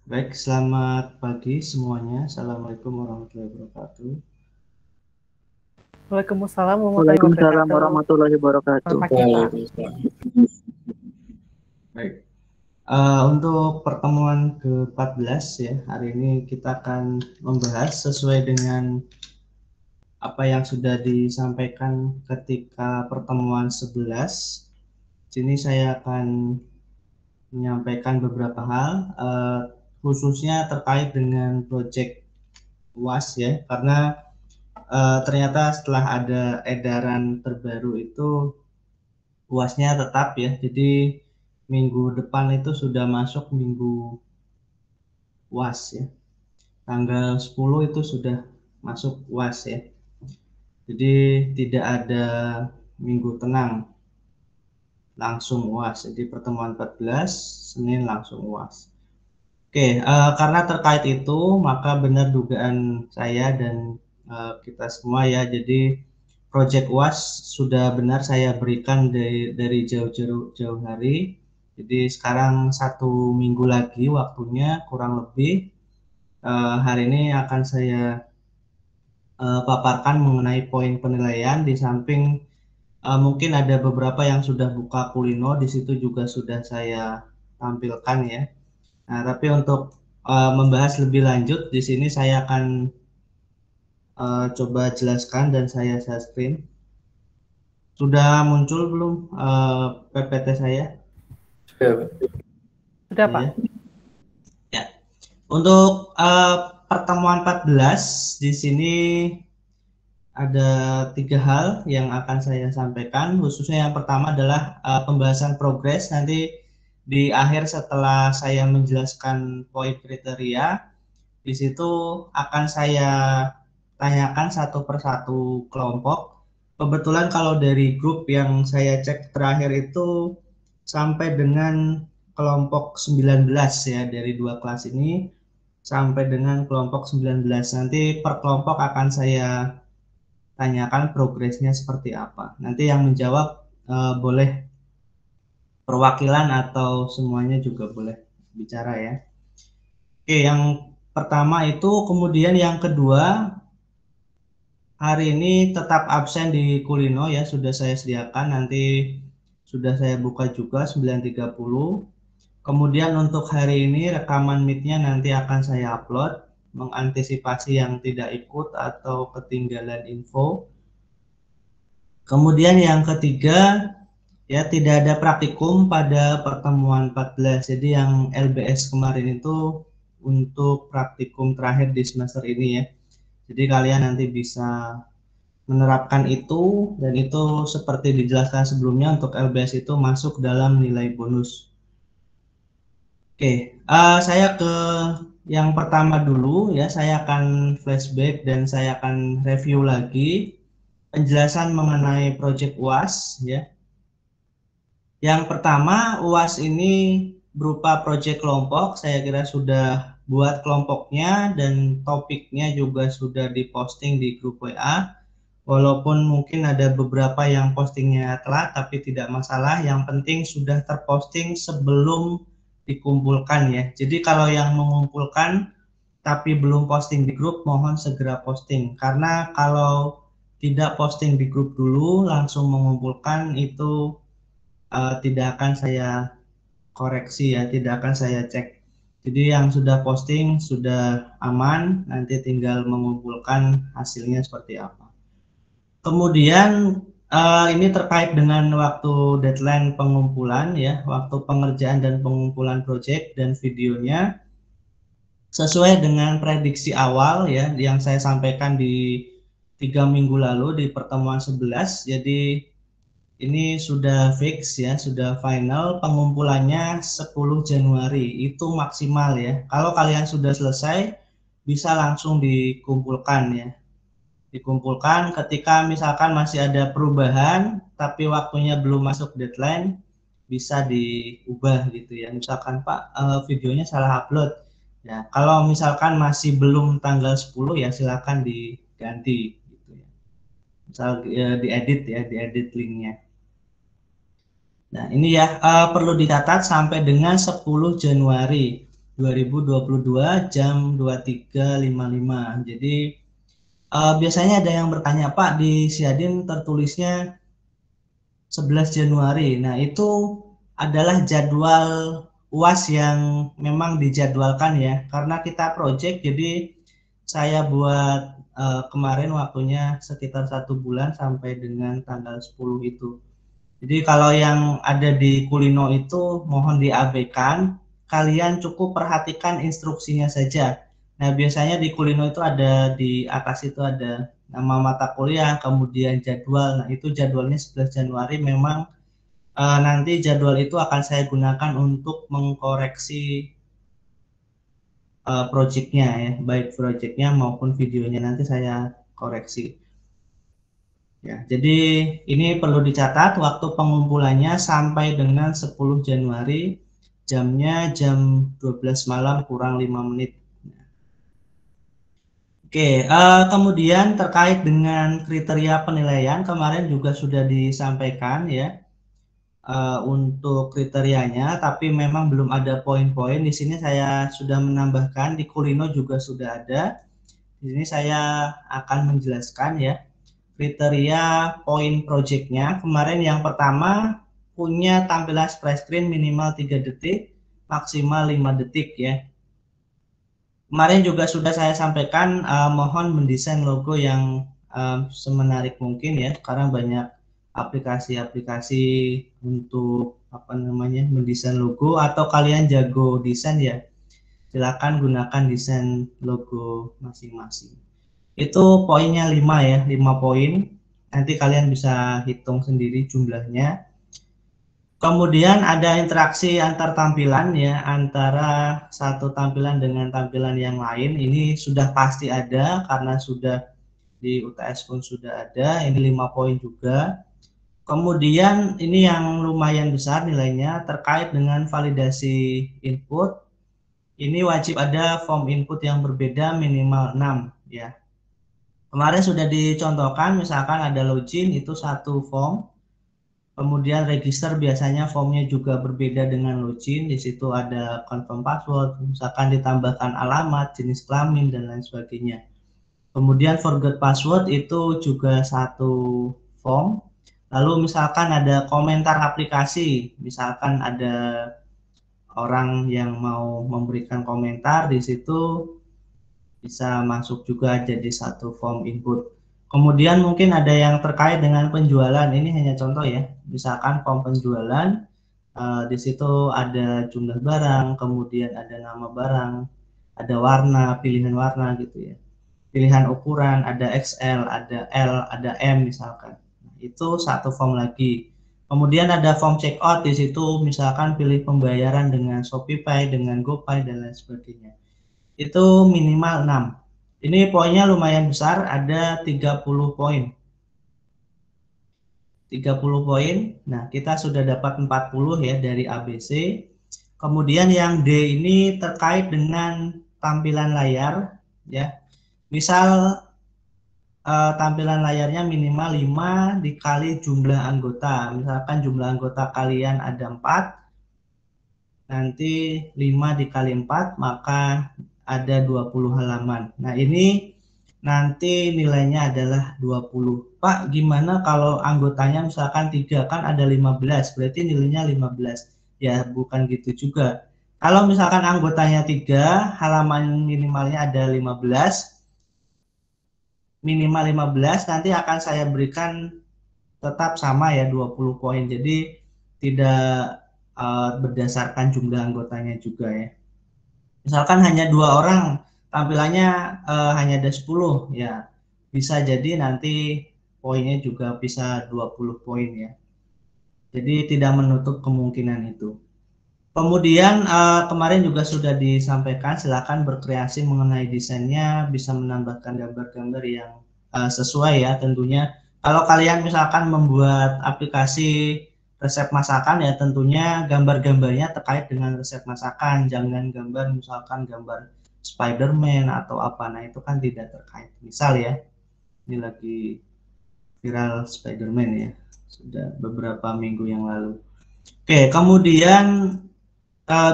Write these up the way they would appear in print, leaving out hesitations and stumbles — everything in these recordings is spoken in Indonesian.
Baik, selamat pagi semuanya. Assalamualaikum warahmatullahi wabarakatuh. Waalaikumsalam warahmatullahi Waalaikumsalam wabarakatuh. warahmatullahi wabarakatuh. Selamat pagi, Pak. Baik, untuk pertemuan ke-14 ya, hari ini kita akan membahas sesuai dengan apa yang sudah disampaikan ketika pertemuan 11. Sini saya akan menyampaikan beberapa hal, khususnya terkait dengan proyek UAS ya, karena ternyata setelah ada edaran terbaru itu UASnya tetap ya, jadi minggu depan itu sudah masuk minggu UAS ya, tanggal 10 itu sudah masuk UAS ya, jadi tidak ada minggu tenang, langsung UAS. Jadi pertemuan 14 Senin langsung UAS. Oke, karena terkait itu maka benar dugaan saya dan kita semua ya, jadi Project UAS sudah benar saya berikan dari jauh-jauh hari. Jadi sekarang 1 minggu lagi waktunya kurang lebih. Hari ini akan saya paparkan mengenai poin penilaian. Di samping mungkin ada beberapa yang sudah buka Kulino, di situ juga sudah saya tampilkan ya. Nah, tapi untuk membahas lebih lanjut, di sini saya akan coba jelaskan dan saya share screen. Sudah muncul belum PPT saya? Sudah, Pak. Ya. Ya. Untuk pertemuan 14 di sini ada 3 hal yang akan saya sampaikan, khususnya yang pertama adalah pembahasan progres. Nanti di akhir setelah saya menjelaskan poin kriteria, di situ akan saya tanyakan satu persatu kelompok. Kebetulan kalau dari grup yang saya cek terakhir itu sampai dengan kelompok 19 ya, dari 2 kelas ini sampai dengan kelompok 19. Nanti per kelompok akan saya tanyakan progresnya seperti apa. Nanti yang menjawab boleh perwakilan atau semuanya juga boleh bicara ya. Oke, yang pertama itu, kemudian yang kedua, hari ini tetap absen di Kulino ya, sudah saya sediakan, nanti sudah saya buka juga 9.30. Kemudian untuk hari ini rekaman meet-nya nanti akan saya upload, mengantisipasi yang tidak ikut atau ketinggalan info. Kemudian yang ketiga, ya tidak ada praktikum pada pertemuan 14. Jadi yang LBS kemarin itu untuk praktikum terakhir di semester ini ya. Jadi kalian nanti bisa menerapkan itu, dan itu seperti dijelaskan sebelumnya untuk LBS itu masuk dalam nilai bonus. Oke, saya ke yang pertama dulu ya, saya akan flashback dan saya akan review lagi penjelasan mengenai Project UAS ya. Yang pertama, UAS ini berupa proyek kelompok. Saya kira sudah buat kelompoknya dan topiknya juga sudah diposting di grup WA. Walaupun mungkin ada beberapa yang postingnya telat, tapi tidak masalah. Yang penting sudah terposting sebelum dikumpulkan ya. Jadi kalau yang mengumpulkan tapi belum posting di grup, mohon segera posting. Karena kalau tidak posting di grup dulu, langsung mengumpulkan itu tidak akan saya koreksi ya, tidak akan saya cek. Jadi yang sudah posting sudah aman, nanti tinggal mengumpulkan hasilnya seperti apa. Kemudian ini terkait dengan waktu deadline pengumpulan ya, waktu pengerjaan dan pengumpulan project dan videonya sesuai dengan prediksi awal ya yang saya sampaikan di 3 minggu lalu di pertemuan 11. Jadi ini sudah fix ya, sudah final, pengumpulannya 10 Januari itu maksimal ya. Kalau kalian sudah selesai bisa langsung dikumpulkan ya. Dikumpulkan, ketika misalkan masih ada perubahan tapi waktunya belum masuk deadline, bisa diubah gitu ya. Misalkan Pak, videonya salah upload. Ya, kalau misalkan masih belum tanggal 10 ya silakan diganti gitu ya. Misal diedit ya, diedit linknya. Nah, ini ya perlu dicatat sampai dengan 10 Januari 2022 jam 23.55. Jadi biasanya ada yang bertanya, Pak, di Siadin tertulisnya 11 Januari. Nah, itu adalah jadwal UAS yang memang dijadwalkan ya. Karena kita project, jadi saya buat kemarin waktunya sekitar 1 bulan sampai dengan tanggal 10 itu. Jadi kalau yang ada di Kulino itu mohon diabaikan, kalian cukup perhatikan instruksinya saja. Nah, biasanya di Kulino itu ada di atas itu ada nama mata kuliah, kemudian jadwal. Nah, itu jadwalnya 11 Januari memang nanti jadwal itu akan saya gunakan untuk mengkoreksi projectnya ya, baik projectnya maupun videonya nanti saya koreksi. Ya, jadi ini perlu dicatat waktu pengumpulannya sampai dengan 10 Januari, jamnya jam 12 malam kurang 5 menit. Oke, kemudian terkait dengan kriteria penilaian kemarin juga sudah disampaikan ya untuk kriterianya, tapi memang belum ada poin-poin. Di sini saya sudah menambahkan, di Kulino juga sudah ada. Di sini saya akan menjelaskan ya kriteria poin projectnya. Kemarin yang pertama punya tampilan splash screen minimal 3 detik, maksimal 5 detik ya. Kemarin juga sudah saya sampaikan mohon mendesain logo yang semenarik mungkin ya, karena banyak aplikasi-aplikasi untuk apa namanya mendesain logo, atau kalian jago desain ya, silakan gunakan desain logo masing-masing. Itu poinnya 5 ya, 5 poin. Nanti kalian bisa hitung sendiri jumlahnya. Kemudian ada interaksi antar tampilan ya, antara satu tampilan dengan tampilan yang lain. Ini sudah pasti ada karena sudah di UTS pun sudah ada. Ini 5 poin juga. Kemudian ini yang lumayan besar nilainya terkait dengan validasi input. Ini wajib ada form input yang berbeda minimal 6 ya. Kemarin sudah dicontohkan, misalkan ada login itu satu form, kemudian register biasanya formnya juga berbeda dengan login, di situ ada confirm password, misalkan ditambahkan alamat, jenis kelamin, dan lain sebagainya. Kemudian forget password itu juga satu form, lalu misalkan ada komentar aplikasi, misalkan ada orang yang mau memberikan komentar, di situ bisa masuk juga jadi satu form input. Kemudian mungkin ada yang terkait dengan penjualan, ini hanya contoh ya, misalkan form penjualan, di situ ada jumlah barang, kemudian ada nama barang, ada warna, pilihan warna gitu ya, pilihan ukuran, ada XL, ada L, ada M misalkan. Nah, itu satu form lagi. Kemudian ada form checkout, di situ misalkan pilih pembayaran dengan Shopee, dengan GoPay, dan lain sebagainya. Itu minimal 6. Ini poinnya lumayan besar, ada 30 poin. 30 poin. Nah, kita sudah dapat 40 ya dari ABC. Kemudian yang D ini terkait dengan tampilan layar ya. Misal tampilan layarnya minimal 5 dikali jumlah anggota. Misalkan jumlah anggota kalian ada 4, nanti 5 dikali 4 maka ada 20 halaman. Nah, ini nanti nilainya adalah 20. Pak, gimana kalau anggotanya misalkan 3, kan ada 15, berarti nilainya 15. Ya, bukan gitu juga. Kalau misalkan anggotanya 3, halaman minimalnya ada 15, minimal 15, nanti akan saya berikan tetap sama ya 20 poin. Jadi tidak berdasarkan jumlah anggotanya juga ya. Misalkan hanya 2 orang, tampilannya hanya ada 10 ya. Bisa jadi nanti poinnya juga bisa 20 poin ya. Jadi tidak menutup kemungkinan itu. Kemudian kemarin juga sudah disampaikan, silakan berkreasi mengenai desainnya, bisa menambahkan gambar-gambar yang sesuai ya tentunya. Kalau kalian misalkan membuat aplikasi resep masakan ya tentunya gambar-gambarnya terkait dengan resep masakan, jangan gambar misalkan gambar Spider-Man atau apa, nah itu kan tidak terkait. Misal ya, ini lagi viral Spider-Man ya, sudah beberapa minggu yang lalu. Oke, kemudian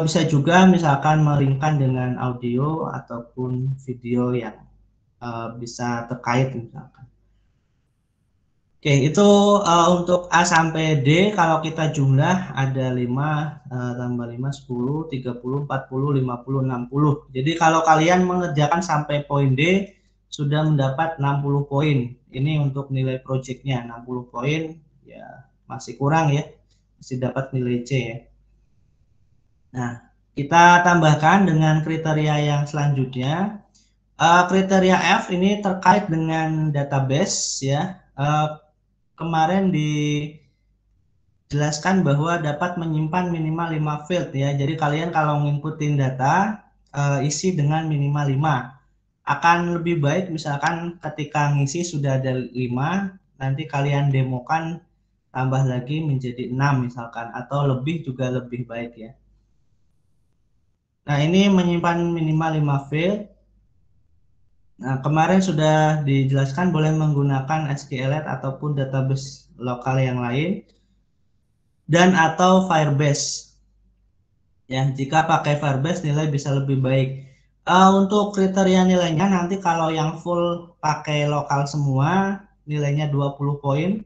bisa juga misalkan melingkan dengan audio ataupun video yang bisa terkait misalkan. Oke, itu untuk A sampai D kalau kita jumlah ada 5 tambah 5 10, 30, 40, 50, 60. Jadi kalau kalian mengerjakan sampai poin D sudah mendapat 60 poin. Ini untuk nilai projectnya 60 poin ya masih kurang ya. Masih dapat nilai C ya. Nah, kita tambahkan dengan kriteria yang selanjutnya. Kriteria F ini terkait dengan database ya. Kemarin dijelaskan bahwa dapat menyimpan minimal 5 field ya. Jadi kalian kalau nginputin data isi dengan minimal 5. Akan lebih baik misalkan ketika ngisi sudah ada 5, nanti kalian demokan tambah lagi menjadi 6 misalkan atau lebih juga lebih baik ya. Nah, ini menyimpan minimal 5 field. Nah, kemarin sudah dijelaskan boleh menggunakan SQLite ataupun database lokal yang lain dan atau Firebase. Ya, jika pakai Firebase nilai bisa lebih baik. Untuk kriteria nilainya nanti kalau yang full pakai lokal semua nilainya 20 poin.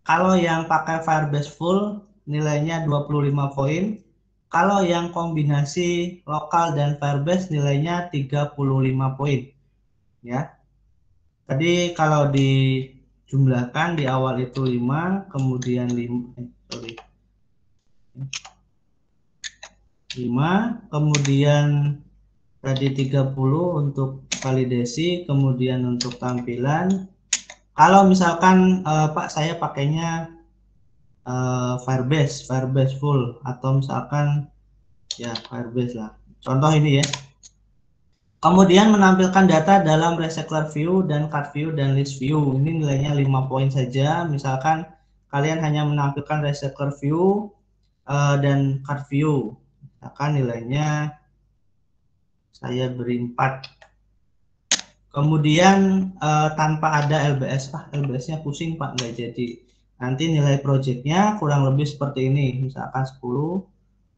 Kalau yang pakai Firebase full nilainya 25 poin. Kalau yang kombinasi lokal dan Firebase nilainya 35 poin. Ya. Tadi kalau dijumlahkan di awal itu 5, kemudian 5, kemudian tadi 30 untuk validasi, kemudian untuk tampilan. Kalau misalkan Pak saya pakainya Firebase full atau misalkan ya Firebase lah. Contoh ini ya. Kemudian menampilkan data dalam recycler view dan card view dan list view. Ini nilainya 5 poin saja. Misalkan kalian hanya menampilkan recycler view dan card view. Misalkan nilainya saya beri 4. Kemudian tanpa ada LBS. LBS-nya pusing Pak, nggak jadi. Nanti nilai projectnya kurang lebih seperti ini. Misalkan 10,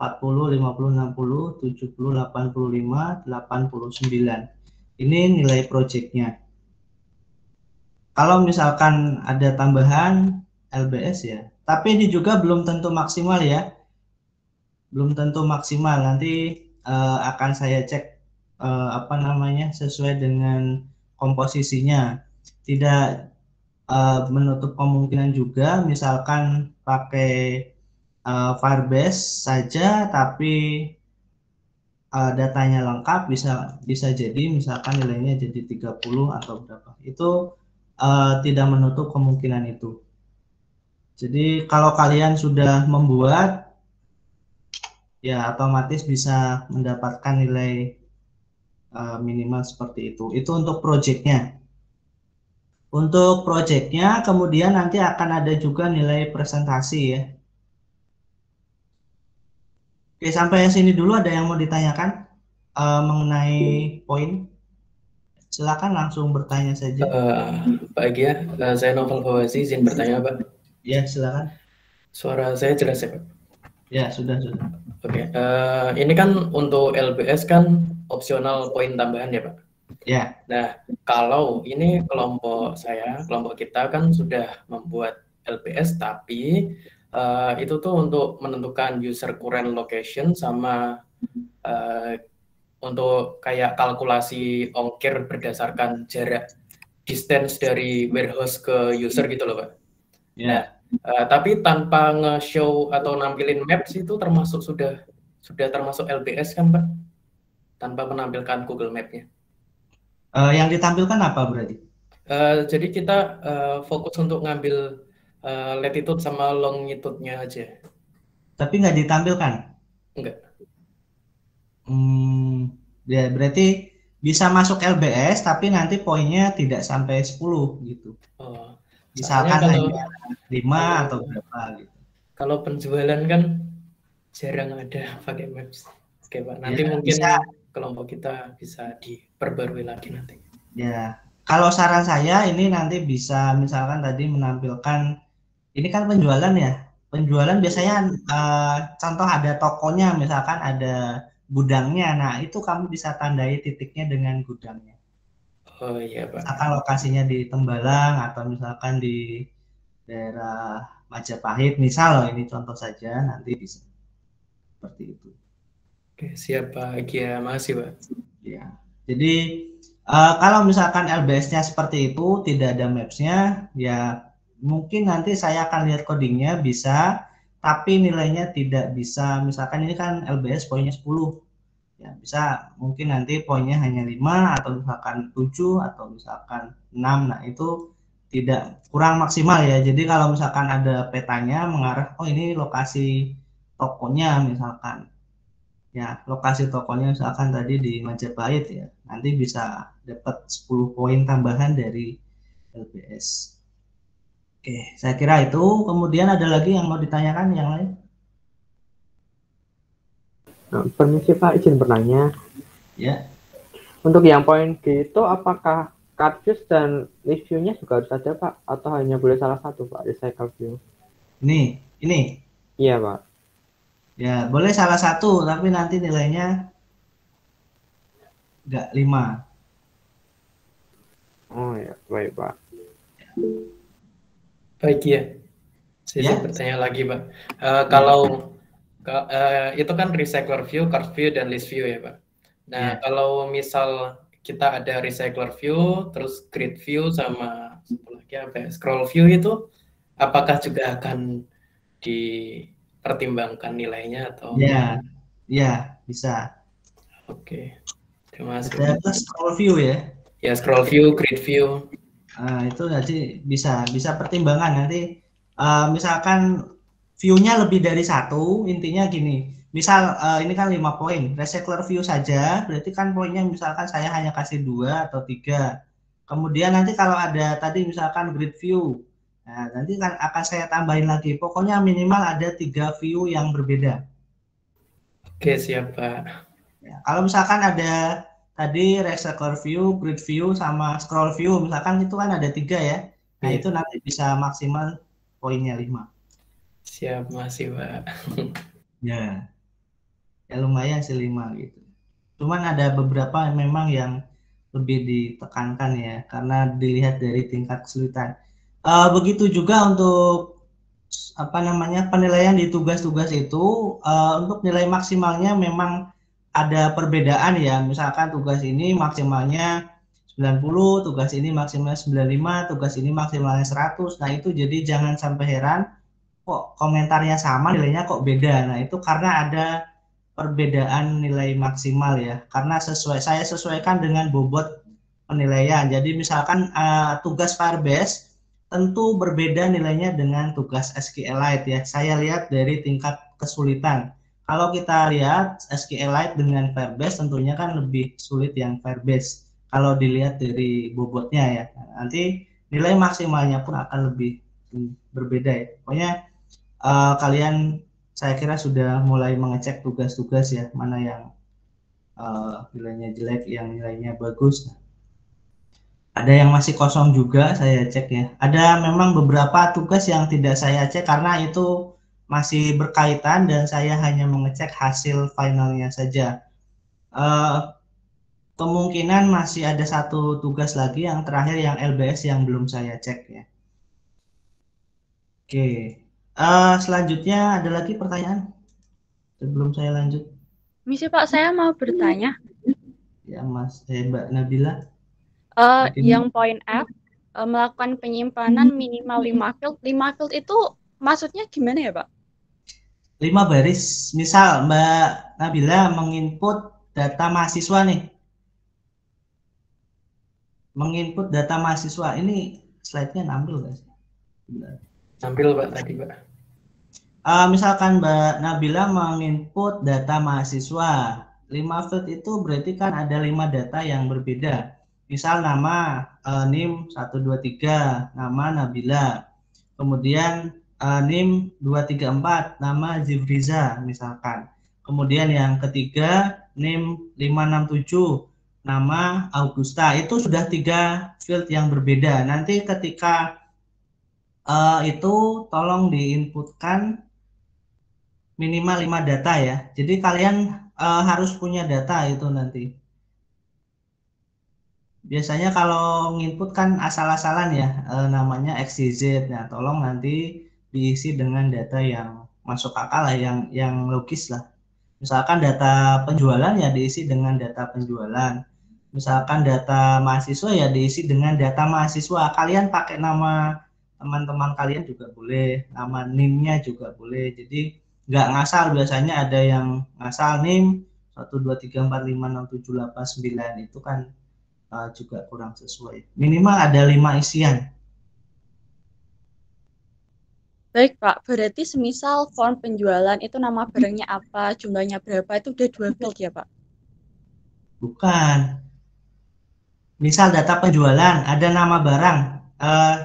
40, 50, 60, 70, 85, 89. Ini nilai projectnya. Kalau misalkan ada tambahan LBS ya, tapi ini juga belum tentu maksimal ya. Belum tentu maksimal. Nanti akan saya cek apa namanya sesuai dengan komposisinya. Tidak menutup kemungkinan juga misalkan pakai Firebase saja tapi datanya lengkap bisa jadi misalkan nilainya jadi 30 atau berapa. Itu tidak menutup kemungkinan itu. Jadi kalau kalian sudah membuat ya otomatis bisa mendapatkan nilai minimal seperti itu. Itu untuk projectnya. Untuk projectnya kemudian nanti akan ada juga nilai presentasi ya. Oke, sampai sini dulu ada yang mau ditanyakan mengenai poin? Silakan langsung bertanya saja. Pak Gia, saya Novel Fawzi, izin bertanya Pak. Ya, silakan. Suara saya jelas ya Pak? Ya, sudah. Oke, ini kan untuk LBS kan opsional poin tambahan ya Pak? Ya. Nah, kalau ini kelompok kita kan sudah membuat LBS, tapi itu tuh untuk menentukan user current location sama untuk kayak kalkulasi ongkir berdasarkan jarak distance dari warehouse ke user gitu loh Pak. Nah, Ya. tapi tanpa nge-show atau nampilin maps itu termasuk sudah termasuk LBS kan Pak? Tanpa menampilkan Google Map-nya. Yang ditampilkan apa berarti? Jadi kita fokus untuk ngambil latitude sama longitude-nya aja. Tapi nggak ditampilkan? Enggak. Ya berarti bisa masuk LBS tapi nanti poinnya tidak sampai 10 gitu. Oh, soalnya Misalkan kalau hanya 5 atau berapa gitu. kalau penjualan kan jarang ada pakai maps. Oke Pak, nanti Ya, mungkin bisa. kelompok kita bisa diperbarui lagi nanti. Ya, kalau saran saya ini nanti bisa misalkan tadi menampilkan ini kan penjualan ya. Penjualan biasanya contoh ada tokonya, misalkan ada gudangnya. Nah, itu kamu bisa tandai titiknya dengan gudangnya. Oh iya, Pak. Misalkan lokasinya di Tembalang atau misalkan di daerah Majapahit, misal loh, ini contoh saja, nanti bisa seperti itu. Oke, siap Pak Gia, makasih Pak. Ya. Jadi kalau misalkan LBS-nya seperti itu, tidak ada maps-nya, ya mungkin nanti saya akan lihat codingnya bisa, tapi nilainya tidak bisa. Misalkan ini kan LBS poinnya 10, ya bisa mungkin nanti poinnya hanya 5 atau misalkan 7 atau misalkan 6. Nah, itu tidak, kurang maksimal ya. Jadi kalau misalkan ada petanya mengarah, oh ini lokasi tokonya misalkan. Ya, lokasi tokonya misalkan tadi di Majapahit ya. Nanti bisa dapat 10 poin tambahan dari LBS. Oke, saya kira itu. Kemudian ada lagi yang mau ditanyakan yang lain? Nah, permisi Pak, izin bertanya. Ya. Untuk yang poin G itu apakah card views dan list view-nya juga harus ada Pak? Atau hanya boleh salah satu Pak, recycle view? Ini. Iya Pak. Ya, boleh salah satu, tapi nanti nilainya nggak 5. Oh ya, baik Pak. Baik ya, saya Ya. bertanya lagi Pak. Kalau itu kan recycler view, card view, dan list view ya Pak. Nah, Ya. kalau misal kita ada recycler view, terus grid view, sama satu lagi apa ya, scroll view itu, apakah juga akan dipertimbangkan nilainya atau? Ya, bisa. Oke, terima kasih. Ada plus scroll view ya. Ya, scroll view, grid view. Itu nanti bisa pertimbangan nanti. Misalkan view-nya lebih dari satu, intinya gini. Misal ini kan 5 poin, recycler view saja, berarti kan poinnya misalkan saya hanya kasih 2 atau 3. Kemudian nanti kalau ada tadi misalkan grid view, nah nanti kan akan saya tambahin lagi. Pokoknya minimal ada 3 view yang berbeda. Oke, siap Pak. Ya, kalau misalkan ada tadi recycler view, grid view, sama scroll view, misalkan itu kan ada 3 ya. Nah, itu nanti bisa maksimal poinnya 5. Siap, masih Pak. Ya, ya lumayan sih 5 gitu. Cuman ada beberapa memang yang lebih ditekankan ya, karena dilihat dari tingkat kesulitan. Begitu juga untuk penilaian di tugas-tugas itu, untuk nilai maksimalnya memang ada perbedaan ya. Misalkan tugas ini maksimalnya 90, tugas ini maksimalnya 95, tugas ini maksimalnya 100. Nah, itu jadi jangan sampai heran kok komentarnya sama nilainya kok beda. Nah, itu karena ada perbedaan nilai maksimal ya. Karena saya sesuaikan dengan bobot penilaian. Jadi misalkan tugas Firebase tentu berbeda nilainya dengan tugas SQLite ya. Saya lihat dari tingkat kesulitan. Kalau kita lihat SQLite dengan Firebase tentunya kan lebih sulit yang Firebase. Kalau dilihat dari bobotnya ya. Nanti nilai maksimalnya pun akan lebih berbeda ya. Pokoknya kalian saya kira sudah mulai mengecek tugas-tugas ya, mana yang nilainya jelek, yang nilainya bagus. Ada yang masih kosong juga saya cek ya. Ada memang beberapa tugas yang tidak saya cek karena itu masih berkaitan dan saya hanya mengecek hasil finalnya saja. Kemungkinan masih ada satu tugas lagi yang terakhir yang LBS yang belum saya cek ya. Oke, selanjutnya ada lagi pertanyaan sebelum saya lanjut? Misi Pak, saya mau bertanya. Ya Mas, Mbak Nabila. Yang poin F, melakukan penyimpanan minimal 5 field. 5 field itu maksudnya gimana ya Pak? 5 baris. Misal Mbak Nabila menginput data mahasiswa nih. Menginput data mahasiswa. Ini slide-nya nampil nggak sih? Nampil Pak tadi Pak. Misalkan Mbak Nabila menginput data mahasiswa. 5 field itu berarti kan ada 5 data yang berbeda. Misal nama NIM 123, nama Nabila. Kemudian NIM 234, nama Zivriza misalkan. Kemudian yang ketiga NIM 567, nama Augusta. Itu sudah 3 field yang berbeda. Nanti ketika itu tolong diinputkan minimal 5 data ya. Jadi kalian harus punya data itu nanti. Biasanya kalau nginput kan asal-asalan ya, namanya XYZ. Nah, tolong nanti diisi dengan data yang masuk akal lah, yang logis lah. Misalkan data penjualan ya diisi dengan data penjualan. Misalkan data mahasiswa ya diisi dengan data mahasiswa. Kalian pakai nama teman-teman kalian juga boleh, nama NIM-nya juga boleh. Jadi nggak ngasal, biasanya ada yang ngasal NIM 123456789 itu kan juga kurang sesuai. Minimal ada 5 isian. Baik Pak, berarti semisal form penjualan itu nama barangnya apa, jumlahnya berapa, itu udah 2 field ya Pak? Bukan. Misal data penjualan, ada nama barang.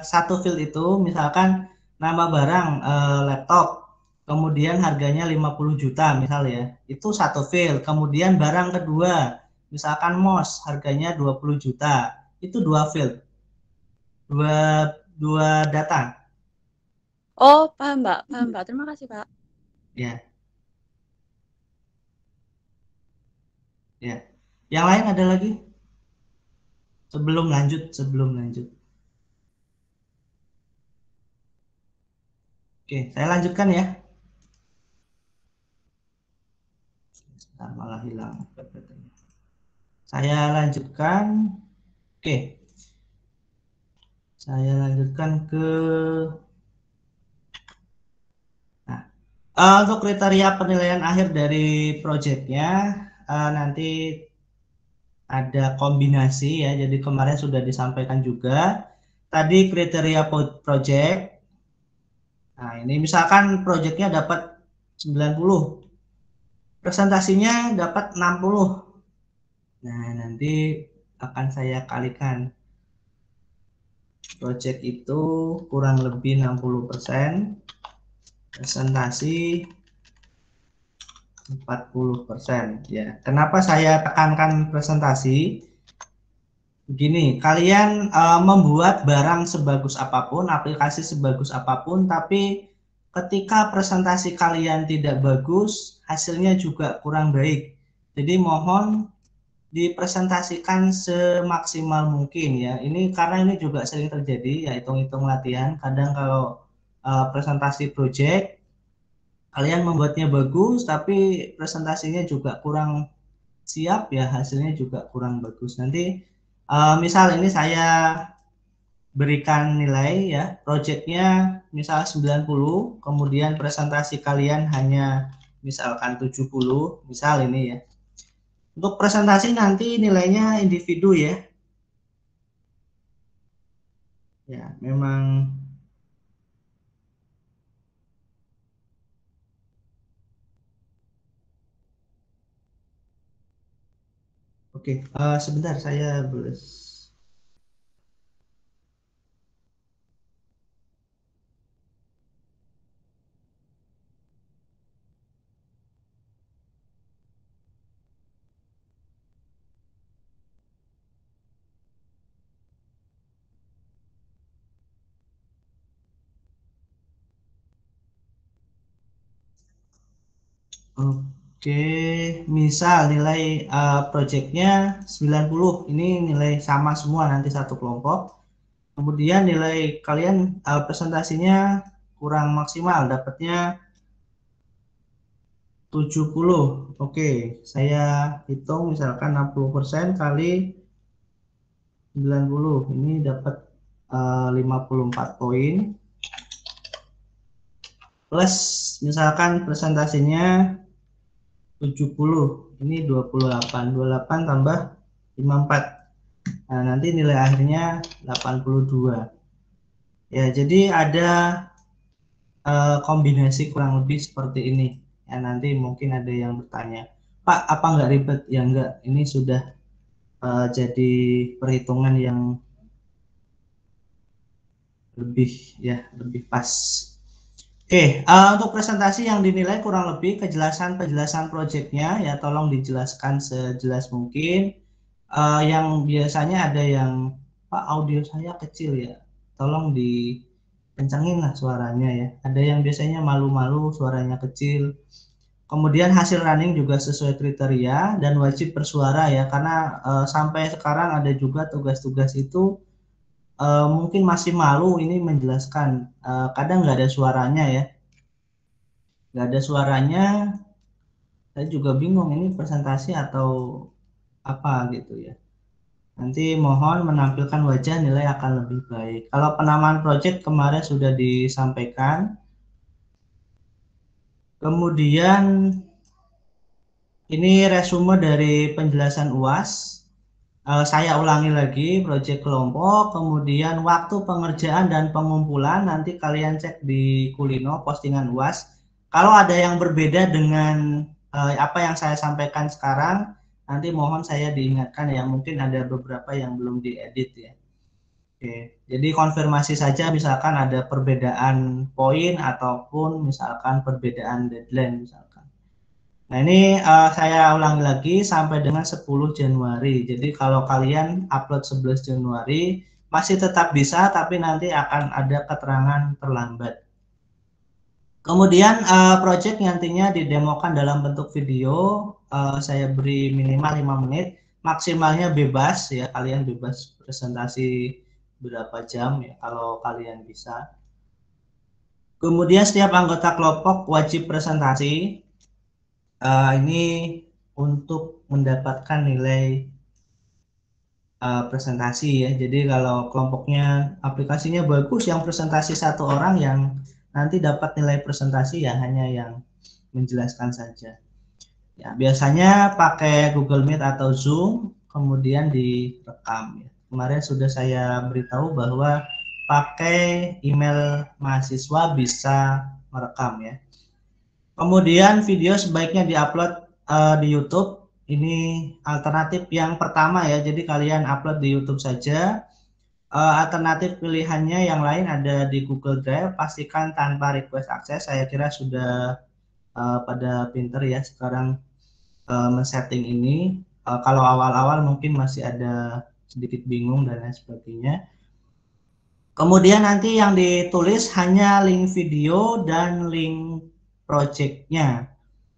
Satu field itu misalkan nama barang laptop, kemudian harganya 50 juta misal ya. Itu satu field. Kemudian barang kedua, misalkan mouse harganya 20 juta. Itu 2 field. Dua data. Oh, paham Pak. Terima kasih Pak. Ya. Ya. Yang lain ada lagi? Sebelum lanjut. Oke, saya lanjutkan ya. Malah hilang PPT-nya. Saya lanjutkan. Oke. Saya lanjutkan ke untuk kriteria penilaian akhir dari proyeknya nanti ada kombinasi ya. Jadi kemarin sudah disampaikan juga. Tadi kriteria project. Nah, ini misalkan proyeknya dapat 90. Presentasinya dapat 60. Nah, nanti akan saya kalikan. Project itu kurang lebih 60%. Presentasi 40% ya. Kenapa saya tekankan presentasi? Begini, kalian membuat barang sebagus apapun, aplikasi sebagus apapun, tapi ketika presentasi kalian tidak bagus, hasilnya juga kurang baik. Jadi mohon dipresentasikan semaksimal mungkin ya. Ini karena ini juga sering terjadi ya, hitung-hitung latihan. Kadang kalau presentasi project kalian membuatnya bagus tapi presentasinya juga kurang siap ya, hasilnya juga kurang bagus. Nanti misal ini saya berikan nilai ya, projectnya misal 90, kemudian presentasi kalian hanya misalkan 70, misal ini ya. Untuk presentasi nanti nilainya individu ya. Ya, memang oke, sebentar saya boleh. Oke, misal nilai projectnya 90, ini nilai sama semua nanti satu kelompok. Kemudian nilai kalian presentasinya kurang maksimal, dapatnya 70. Oke, saya hitung misalkan 60% kali 90, ini dapat 54 poin. Plus misalkan presentasinya 70, ini 28 tambah 54. Nah, nanti nilai akhirnya 82. Ya, jadi ada kombinasi kurang lebih seperti ini. Ya, nanti mungkin ada yang bertanya, Pak, apa nggak ribet? Ya nggak, ini sudah jadi perhitungan yang lebih pas. Oke, untuk presentasi yang dinilai kurang lebih penjelasan proyeknya ya, tolong dijelaskan sejelas mungkin. Yang biasanya ada yang, Pak, audio saya kecil ya, tolong kencangin lah suaranya ya. Ada yang biasanya malu-malu, suaranya kecil. Kemudian hasil running juga sesuai kriteria dan wajib bersuara ya, karena sampai sekarang ada juga tugas-tugas itu mungkin masih malu ini menjelaskan. Kadang nggak ada suaranya ya. Nggak ada suaranya, saya juga bingung ini presentasi atau apa gitu ya. Nanti mohon menampilkan wajah, nilai akan lebih baik. Kalau penamaan project kemarin sudah disampaikan. Kemudian ini resume dari penjelasan UAS. Saya ulangi lagi, proyek kelompok, kemudian waktu pengerjaan dan pengumpulan, nanti kalian cek di Kulino postingan UAS. Kalau ada yang berbeda dengan apa yang saya sampaikan sekarang, nanti mohon saya diingatkan ya, mungkin ada beberapa yang belum diedit ya. Oke, jadi konfirmasi saja misalkan ada perbedaan poin ataupun misalkan perbedaan deadline misalkan. Nah ini saya ulangi lagi sampai dengan 10 Januari. Jadi kalau kalian upload 11 Januari masih tetap bisa, tapi nanti akan ada keterangan terlambat. Kemudian project nantinya didemokan dalam bentuk video. Saya beri minimal 5 menit, maksimalnya bebas ya, kalian bebas presentasi berapa jam ya kalau kalian bisa. Kemudian setiap anggota kelompok wajib presentasi. Ini untuk mendapatkan nilai presentasi ya. Jadi kalau kelompoknya aplikasinya bagus, yang presentasi satu orang, yang nanti dapat nilai presentasi ya hanya yang menjelaskan saja. Ya, biasanya pakai Google Meet atau Zoom, kemudian direkam ya. Kemarin sudah saya beritahu bahwa pakai email mahasiswa bisa merekam ya. Kemudian video sebaiknya diupload di YouTube. Ini alternatif yang pertama ya, jadi kalian upload di YouTube saja. Alternatif pilihannya yang lain ada di Google Drive, pastikan tanpa request akses. Saya kira sudah pada pinter ya sekarang men-setting ini. Kalau awal-awal mungkin masih ada sedikit bingung dan lain sebagainya. Kemudian nanti yang ditulis hanya link video dan link projectnya.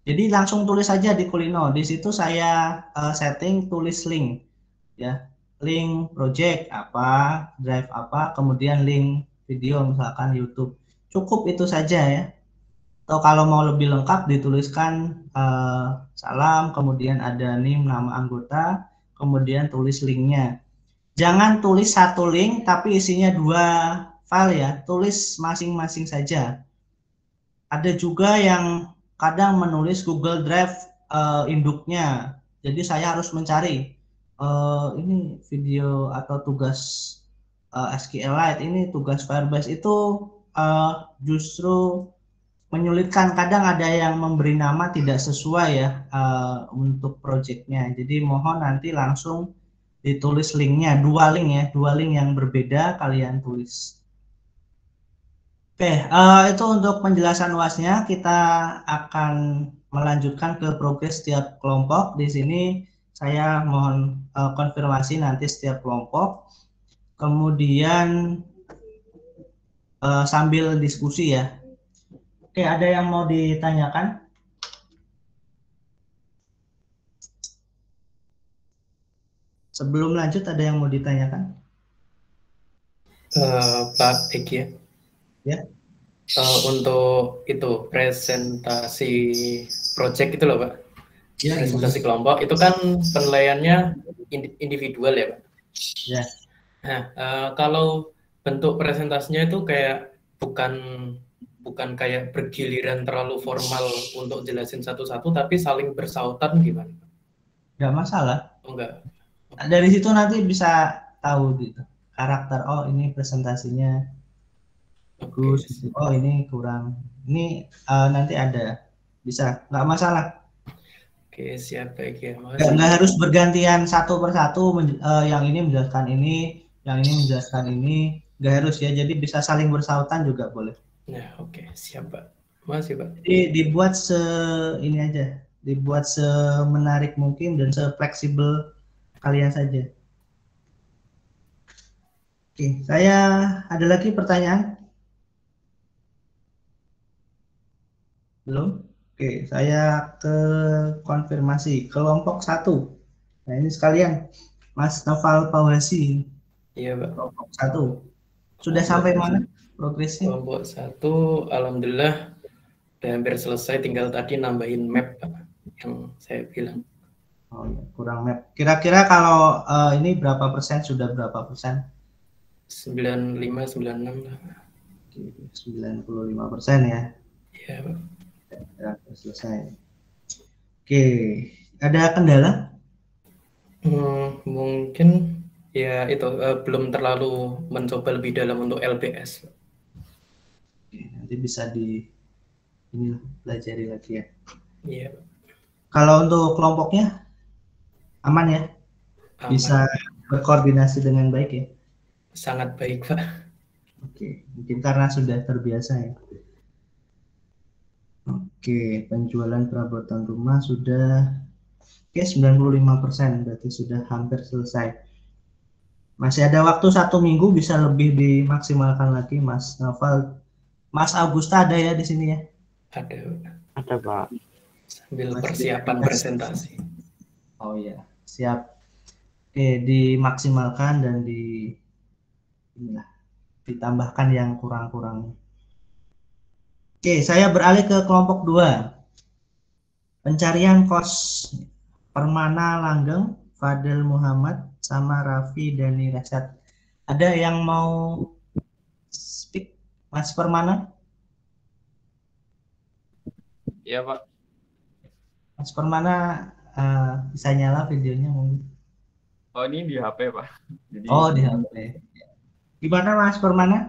Jadi langsung tulis saja di Kulino. Di situ saya setting tulis link ya. Link project apa, drive apa, kemudian link video misalkan YouTube. Cukup itu saja ya. Atau kalau mau lebih lengkap dituliskan salam, kemudian ada NIM nama anggota, kemudian tulis linknya. Jangan tulis satu link tapi isinya 2 file ya, tulis masing-masing saja. Ada juga yang kadang menulis Google Drive induknya, jadi saya harus mencari ini video atau tugas SQLite, ini tugas Firebase, itu justru menyulitkan. Kadang ada yang memberi nama tidak sesuai ya untuk projectnya, jadi mohon nanti langsung ditulis linknya, 2 link ya, 2 link yang berbeda kalian tulis. Oke, itu untuk penjelasan UAS-nya. Kita akan melanjutkan ke progres setiap kelompok. Di sini saya mohon konfirmasi nanti setiap kelompok. Kemudian sambil diskusi ya. Oke, ada yang mau ditanyakan? Sebelum lanjut, ada yang mau ditanyakan? Pak Eki ya. Untuk itu presentasi project itu loh Pak. Ya, presentasi kelompok itu kan penilaiannya individual ya Pak. Ya. Nah, kalau bentuk presentasinya itu kayak bukan kayak bergiliran terlalu formal untuk jelasin satu-satu, tapi saling bersautan gimana? Nggak masalah. Oh, enggak. Dari situ nanti bisa tahu gitu karakter. Oh ini presentasinya bagus. Okay. Oh ini kurang. Ini nanti ada, bisa, nggak masalah. Oke, siap baik ya. Nggak harus bergantian satu persatu. Yang ini menjelaskan ini, yang ini menjelaskan ini. Nggak harus ya. Jadi bisa saling bersautan juga boleh. Nah, oke, siap Pak. Masih Pak. Jadi dibuat ini aja, dibuat semenarik mungkin dan se-fleksibel kalian saja. Oke, saya ada lagi pertanyaan. Belum? Oke, saya ke konfirmasi. Kelompok 1. Nah, ini sekalian. Mas Noval Pawasi, Iya, Pak. kelompok 1. Sudah Kelompok sampai mana progresnya? kelompok 1, alhamdulillah udah hampir selesai, tinggal tadi nambahin map, Pak, yang saya bilang. Oh ya, kurang map. Kira-kira kalau ini berapa persen? Sudah berapa persen? 95, 96 lah. Oke, 95% ya. Iya, Pak. Ya, selesai. Oke, ada kendala? Mungkin ya itu belum terlalu mencoba lebih dalam untuk LBS. Oke, nanti bisa ini pelajari lagi ya. Iya, Pak. Kalau untuk kelompoknya aman ya? Aman. Bisa berkoordinasi dengan baik ya? Sangat baik, Pak. Oke, mungkin karena sudah terbiasa ya. Oke, penjualan perabotan rumah sudah 95%, berarti sudah hampir selesai. Masih ada waktu 1 minggu, bisa lebih dimaksimalkan lagi, Mas Noval. Mas Augusta ada ya di sini ya? Ada, Pak. Ada, Pak. Sambil Masih persiapan ada. presentasi. Oh ya, siap. Oke, dimaksimalkan dan ditambahkan yang kurang-kurang. Oke, saya beralih ke kelompok 2. Pencarian kos Permana Langgeng, Fadel Muhammad, sama Raffi Dani Rasad. Ada yang mau speak, Mas Permana? Iya, Pak. Mas Permana bisa nyala videonya mungkin. Oh, ini di HP, Pak. Jadi Oh, di HP. Gimana Mas Permana?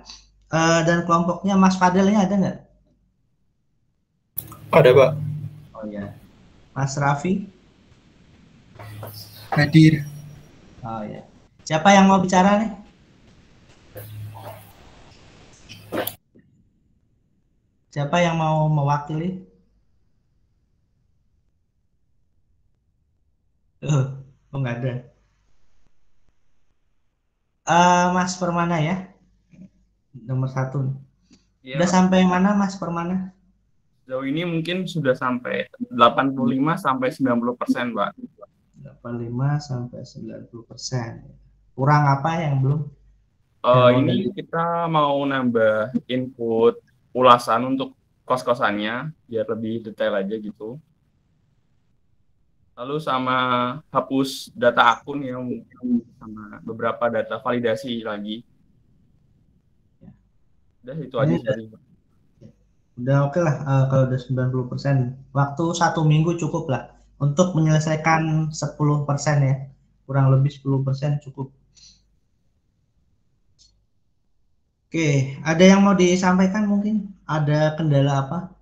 Dan kelompoknya Mas Fadelnya ada nggak? Ada, Pak. Oh ya. Mas Raffi? Hadir. Oh ya. Siapa yang mau bicara nih? Siapa yang mau mewakili? Oh nggak ada. Mas Permana ya, nomor 1. iya, Udah Pak. sampai mana Mas Permana? Sejauh ini mungkin sudah sampai 85 sampai 90%, Pak. 85 sampai 90%. Kurang apa yang belum? Yang mau Ini kita mau nambah input ulasan untuk kos-kosannya biar lebih detail aja gitu. Lalu sama hapus data akun yang sama beberapa data validasi lagi. Udah itu aja sebenarnya. Udah oke lah, kalau udah 90%. Waktu 1 minggu cukup lah untuk menyelesaikan 10% ya. Kurang lebih 10% cukup. Oke, ada yang mau disampaikan mungkin? Ada kendala apa?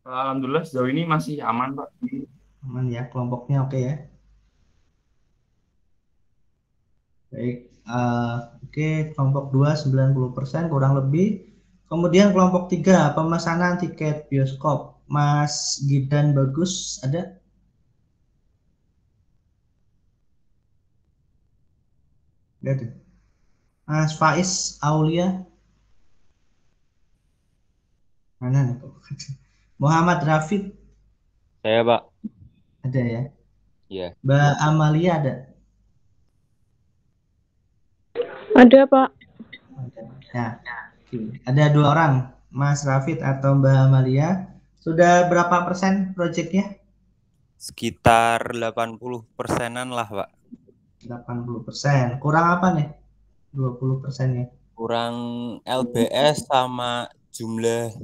Alhamdulillah sejauh ini masih aman, Pak. Aman ya, kelompoknya oke ya. Baik, oke, kelompok 2 90% kurang lebih. Kemudian kelompok 3 pemesanan tiket bioskop. Mas Gidan Bagus ada? Nggak ada. Mas Faiz Aulia mana nih? Muhammad Rafid Saya, Pak. ada ya? Iya. Mbak Amalia ada? Ada, Pak. Ada. Nah, oke. Ada 2 orang, Mas Rafid atau Mbak Amalia. Sudah berapa persen proyeknya? Sekitar 80%-an lah, Pak. 80%. Kurang apa nih? 20%-nya. Kurang LBS sama jumlah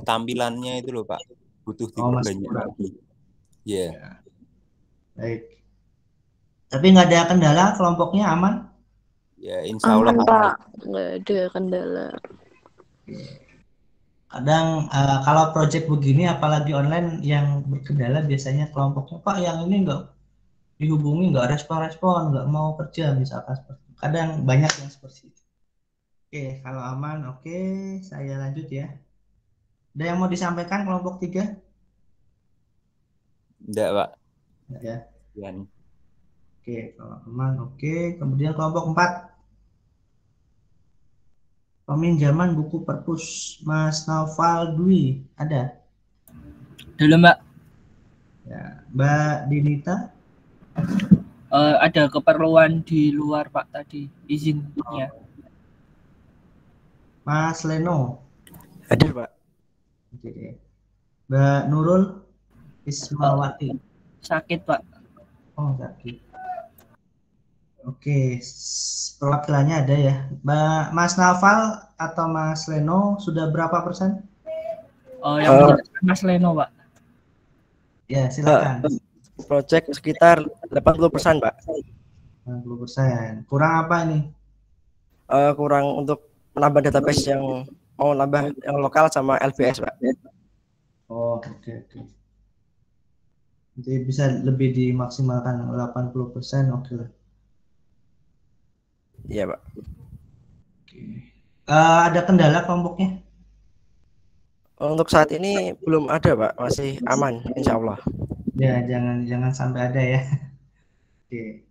tampilannya itu loh, Pak. Butuh Oh, masih diperbanyak kurang. lagi. Iya. Ya. Baik. Tapi nggak ada kendala, kelompoknya aman? Ya, insya Allah. Aman, Pak. Nggak ada kendala. Kadang kalau project begini, apalagi online yang berkendala biasanya kelompoknya, Pak yang ini nggak dihubungi, nggak respon-respon, nggak mau kerja misalkan seperti itu. Kadang banyak yang seperti itu. Oke, kalau aman, oke, saya lanjut ya. Ada yang mau disampaikan kelompok 3? Enggak, Pak. Ya. Ya. Oke, kalau aman, oke. Kemudian kelompok 4. Peminjaman buku perpus, Mas Naufal Dwi, ada? Dulu Mbak, Ya. Mbak Dinita? ada keperluan di luar Pak tadi, izinnya. Mas Leno? Ada Pak. Oke. Mbak Nurul Ismawati? Sakit Pak. Oh, sakit. Oke, perwakilannya ada ya. Mas Naufal atau Mas Leno sudah berapa persen? Yang menjelaskan Mas Leno Pak. Ya, silakan. Project sekitar 80% Pak. 60%. Kurang apa ini? Kurang untuk menambah database yang mau nambah yang lokal sama LBS Pak. Oh, oke. Jadi bisa lebih dimaksimalkan 80%, oke lah. Iya Pak. Ada kendala kelompoknya? Untuk saat ini belum ada Pak, masih aman insya Allah. Ya, jangan sampai ada ya. Oke.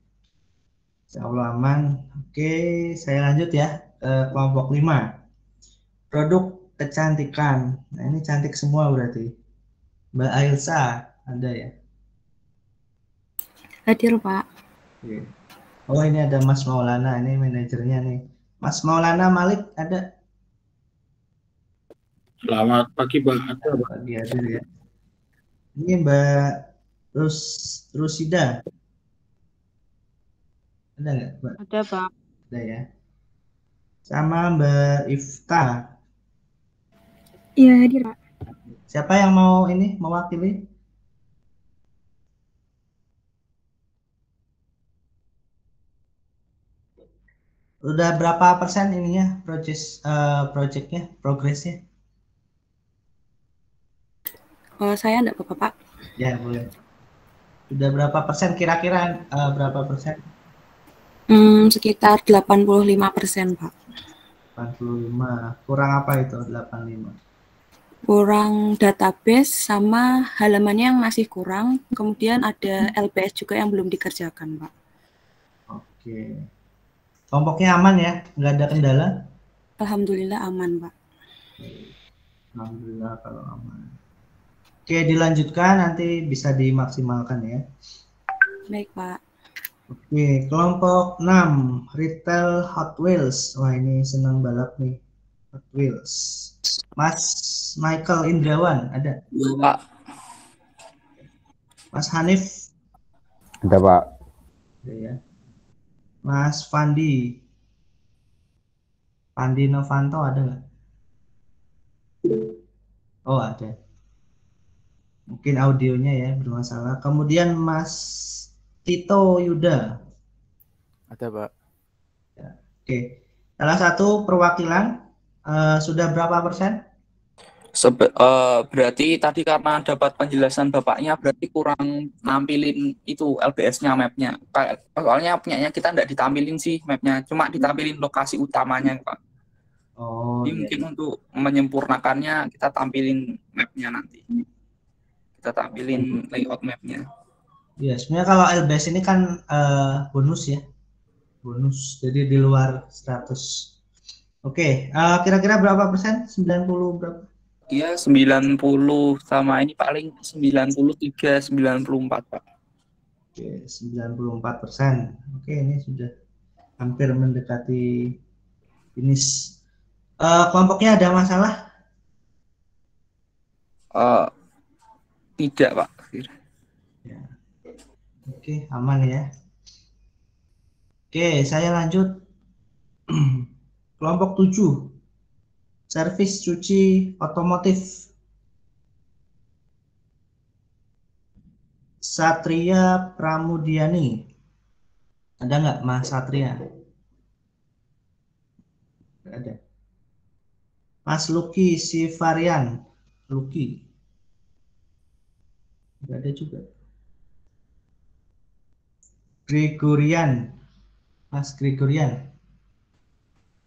Insya Allah aman. Oke, saya lanjut ya ke kelompok 5. Produk kecantikan. Nah, ini cantik semua berarti. Mbak Ailsa, ada ya? Hadir Pak. Oke. Oh, ini ada Mas Maulana, ini manajernya nih. Mas Maulana Malik, ada? Selamat pagi Pak. Pagi hadir ya. Ini Mbak Rusida. Ada nggak, Mbak? Ada Pak. Ada ya. Sama Mbak Ifta. Iya hadir Pak. Siapa yang mau ini mewakili? Udah berapa persen ininya projectnya, progresnya? Saya enggak apa-apa Pak. Ya boleh. Sudah berapa persen kira-kira berapa persen? Sekitar 85% Pak. 85. Kurang apa itu 85? Kurang database sama halamannya yang masih kurang. Kemudian ada LPS juga yang belum dikerjakan Pak. Oke. Kelompoknya aman ya? Nggak ada kendala? Alhamdulillah aman Pak. Alhamdulillah kalau aman. Oke, dilanjutkan nanti bisa dimaksimalkan ya. Baik Pak. Oke, kelompok 6, Retail Hot Wheels. Wah, ini senang balap nih. Hot Wheels. Mas Michael Indrawan, ada? Pak. Mas Hanif? Ada Pak. Ada ya. Mas Fandi Novanto ada nggak? Oh, ada. Mungkin audionya ya bermasalah. Kemudian Mas Tito Yuda. Ada Pak. Ya. Oke. Salah satu perwakilan sudah berapa persen? Berarti tadi karena dapat penjelasan Bapaknya berarti kurang nampilin itu LBS-nya, mapnya. Soalnya punyanya kita nggak ditampilin sih mapnya, cuma ditampilin lokasi utamanya Pak. Oh. Jadi mungkin untuk menyempurnakannya kita tampilin mapnya nanti. Kita tampilin layout mapnya. Ya, sebenarnya kalau LBS ini kan bonus ya. Bonus, jadi di luar 100. Oke, kira-kira berapa persen? 90 berapa? Iya, 90 sama ini paling 93, 94 Pak. Oke, 94%. Oke, ini sudah hampir mendekati finish. Kelompoknya ada masalah? Tidak Pak. Ya. Oke, aman ya. Oke, saya lanjut. Kelompok 7. Servis cuci otomotif. Satria Pramudiani. Ada nggak Mas Satria? Nggak ada. Mas Lucky Sivarian. Lucky. Nggak ada juga. Gregorian. Mas Gregorian.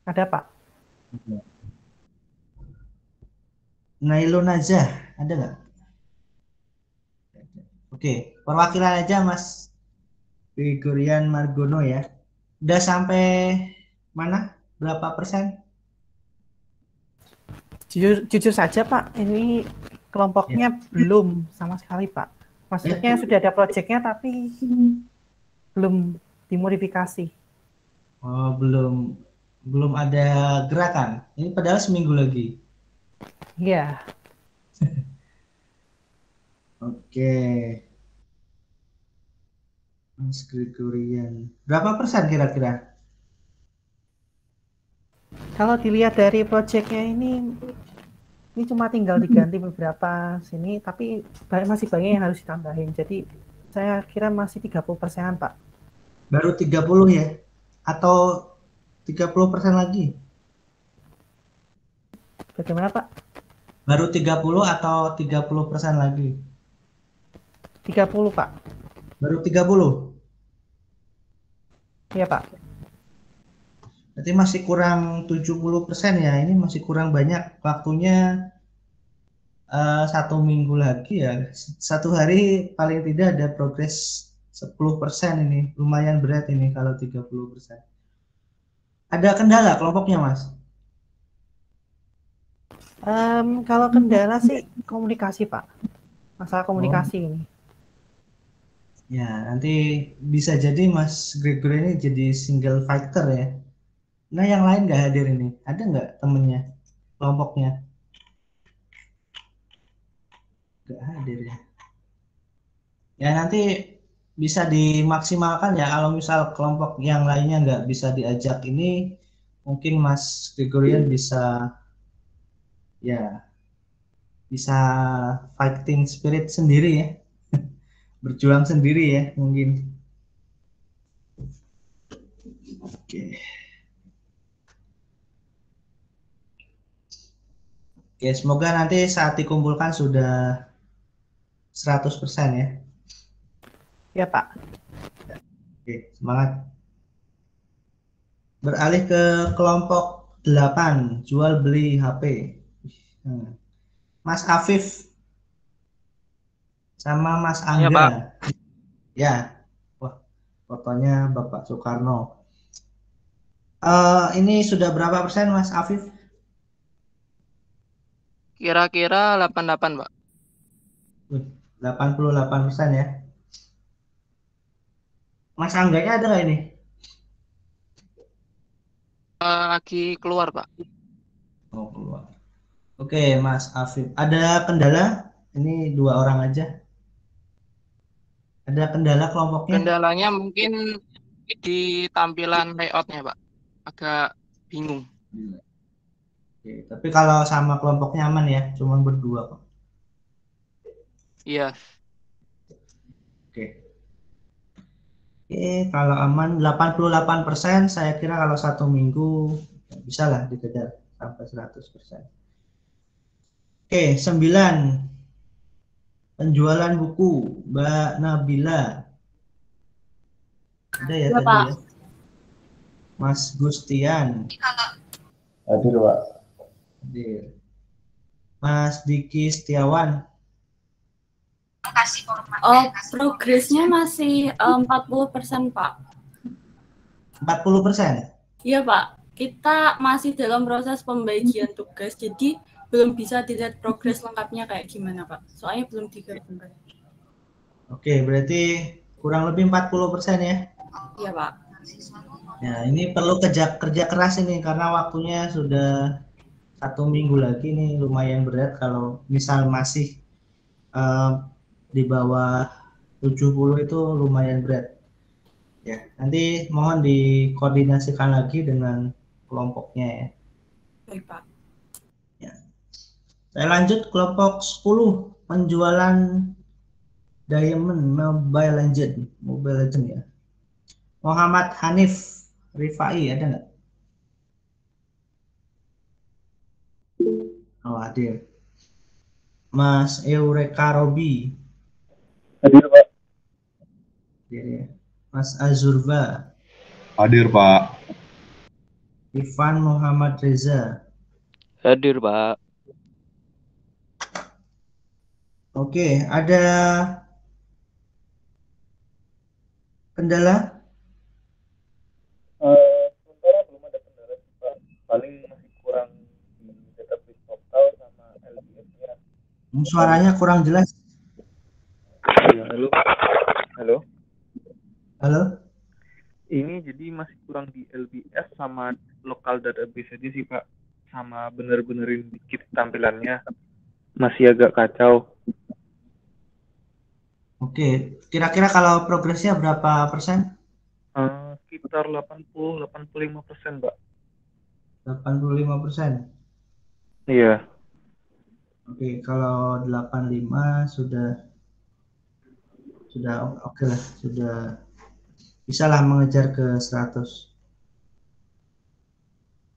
Ada Pak. Nailo Nazah, ada nggak? Oke, perwakilan aja Mas Gregorian Margono ya. Udah sampai mana? Berapa persen? Jujur saja Pak, ini kelompoknya belum sama sekali Pak. Maksudnya sudah ada proyeknya tapi belum dimodifikasi. Oh, belum ada gerakan. Ini padahal seminggu lagi. Iya. Oke. Mas Gregorian. Berapa persen kira-kira? Kalau dilihat dari proyeknya ini cuma tinggal diganti beberapa sini, tapi masih banyak yang harus ditambahin. Jadi saya kira masih 30%-an Pak. Baru 30 ya? Atau 30% lagi? Bagaimana Pak? Baru 30 atau 30% lagi? 30 Pak. Baru 30? Iya Pak. Berarti masih kurang 70% ya. Ini masih kurang banyak. Waktunya 1 minggu lagi ya. 1 hari paling tidak ada progres 10% ini. Lumayan berat ini kalau 30%. Ada kendala kelompoknya Mas? Kalau kendala sih komunikasi Pak. Masalah komunikasi ini. Ya, nanti bisa jadi Mas Gregor ini jadi single fighter ya. Nah, yang lain nggak hadir ini. Ada nggak temennya, kelompoknya? Nggak hadir ya. Ya, nanti bisa dimaksimalkan ya. Kalau misal kelompok yang lainnya nggak bisa diajak ini, mungkin Mas Gregorian bisa fighting spirit sendiri ya. Berjuang sendiri ya mungkin. Oke. Oke, semoga nanti saat dikumpulkan sudah 100% ya. Ya Pak. Oke, semangat. Beralih ke kelompok 8, jual beli HP. Mas Afif sama Mas Angga. Ya, Pak. Ya. Wah, fotonya Bapak Soekarno. Ini sudah berapa persen Mas Afif? Kira-kira 88, Pak. 88% ya. Mas Angganya ada nggak ini? Lagi keluar, Pak. Oh, keluar. Oke, Mas Afif. Ada kendala? Ini 2 orang aja. Ada kendala kelompoknya? Kendalanya mungkin di tampilan layoutnya, Pak. Agak bingung. Oke, tapi kalau sama kelompoknya aman ya, cuma berdua kok. Iya. Oke. Oke, kalau aman 88%, saya kira kalau 1 minggu bisa lah dikejar sampai 100%. Oke, 9. Penjualan buku, Mbak Nabila. Ada ya Ya, tadi Pak. ya? Mas Gustian. Hadir, Pak. Hadir. Mas Diki Setiawan. Oh, progresnya masih 40% Pak. 40%? Iya Pak, kita masih dalam proses pembagian tugas, jadi belum bisa dilihat progres lengkapnya kayak gimana Pak. Soalnya belum digabungkan. Oke, berarti kurang lebih 40% ya? Iya Pak. Ya, ini perlu kerja keras ini karena waktunya sudah 1 minggu lagi nih, lumayan berat kalau misal masih di bawah 70 itu lumayan berat. Ya, nanti mohon dikoordinasikan lagi dengan kelompoknya ya. Baik Pak. Ya. Saya lanjut kelompok 10, penjualan Diamond Mobile Legend ya. Muhammad Hanif Rifai ada nggak? Oh, hadir. Mas Eureka Robi. Hadir, Pak. Hadir ya. Mas Azurva. Hadir, Pak. Ivan Muhammad Reza. Hadir, Pak. Oke, ada kendala? Sementara belum ada kendala sih, Pak. Paling masih kurang di database lokal Suaranya kurang jelas. Ya, halo. Halo. Halo? Ini jadi masih kurang di LBS sama lokal database aja sih, Pak. Sama bener-benerin dikit tampilannya. Masih agak kacau. Oke, kira-kira kalau progresnya berapa persen? Sekitar 80-85%, Pak. 85%. Iya. Oke, kalau 85 sudah oke lah, sudah bisa lah mengejar ke 100.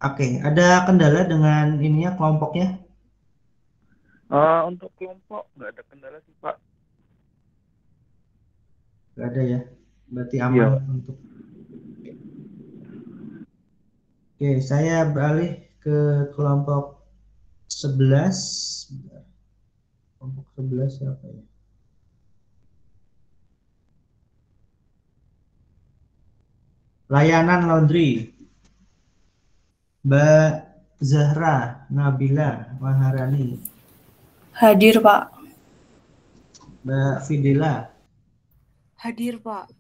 Oke, ada kendala dengan ininya kelompoknya? Untuk kelompok nggak ada kendala sih, Pak. Nggak ada ya, berarti aman Iya. untuk. Oke, saya beralih ke kelompok 11. Kelompok 11 siapa ya? Layanan laundry. Mbak Zahra Nabila Maharani. Hadir, Pak. Mbak Fidela. Hadir, Pak.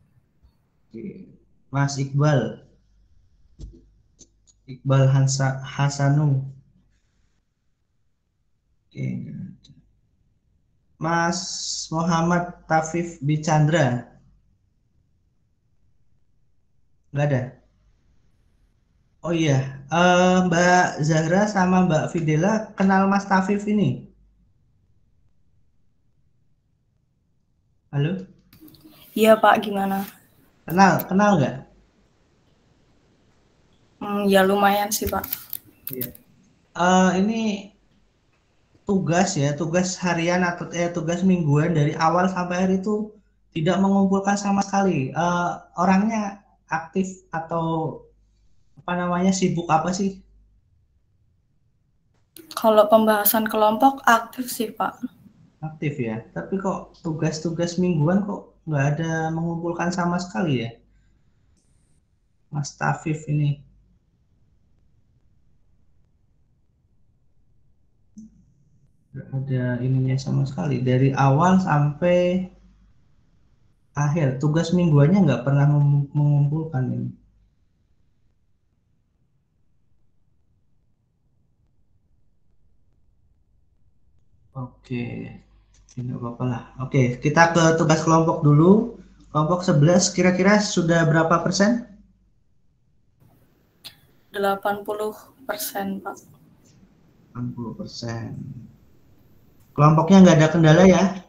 Oke. Mas Iqbal. Iqbal Hasanu. Oke. Mas Muhammad Tafif Bichandra. Nggak ada. Oh iya, Mbak Zahra sama Mbak Fidela kenal Mas Tafif ini? Halo? Iya, Pak, gimana? Kenal nggak? Ya lumayan sih, Pak. Iya. Ini tugas harian atau tugas mingguan dari awal sampai akhir itu tidak mengumpulkan sama sekali. Orangnya aktif atau sibuk apa sih? Kalau pembahasan kelompok aktif sih, Pak. Aktif ya, tapi kok tugas-tugas mingguan kok nggak ada mengumpulkan sama sekali ya, Mas Tafif ini. Nggak ada ininya sama sekali, dari awal sampai akhir, tugas mingguannya nggak pernah mengumpulkan ini. Oke, ini apa-apa lah. Oke, kita ke tugas kelompok dulu. Kelompok 11 kira-kira sudah berapa persen? 80%, Pak. 80%. Kelompoknya nggak ada kendala ya?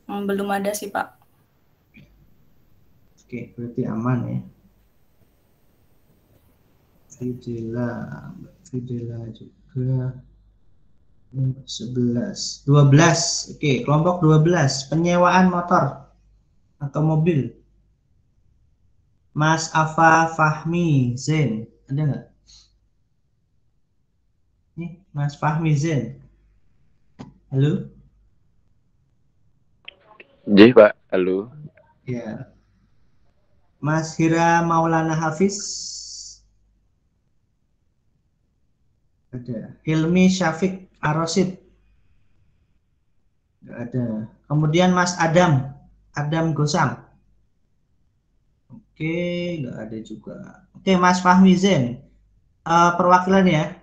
Belum ada sih, Pak. Oke, berarti aman ya. Fidela juga. 11, 12. Oke, kelompok 12, penyewaan motor atau mobil. Mas Afa Fahmi Zain, ada nggak? Nih, Mas Fahmi Zain. Halo? Jih, Pak. Halo. Ya. Mas Hira Maulana Hafiz. Ada. Hilmi Syafiq Arosid. Nggak ada. Kemudian Mas Adam Gosam. Oke, nggak ada juga. Oke, Mas Fahmi Zain. Perwakilan ya?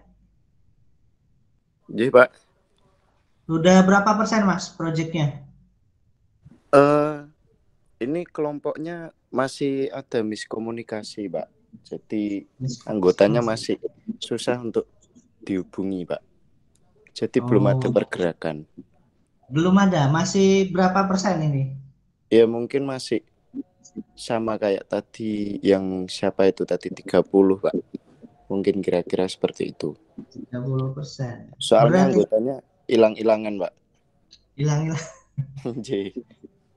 Jih, Pak. Sudah berapa persen, Mas, proyeknya? Ini kelompoknya masih ada miskomunikasi, Pak. Jadi anggotanya masih susah untuk dihubungi, Pak. Jadi belum ada pergerakan. Belum ada. Masih berapa persen ini? Ya mungkin masih sama kayak tadi yang siapa itu tadi 30, Pak. Mungkin kira-kira seperti itu. 30%. Soalnya anggotanya hilang-hilangan, Pak. Hilang-hilang.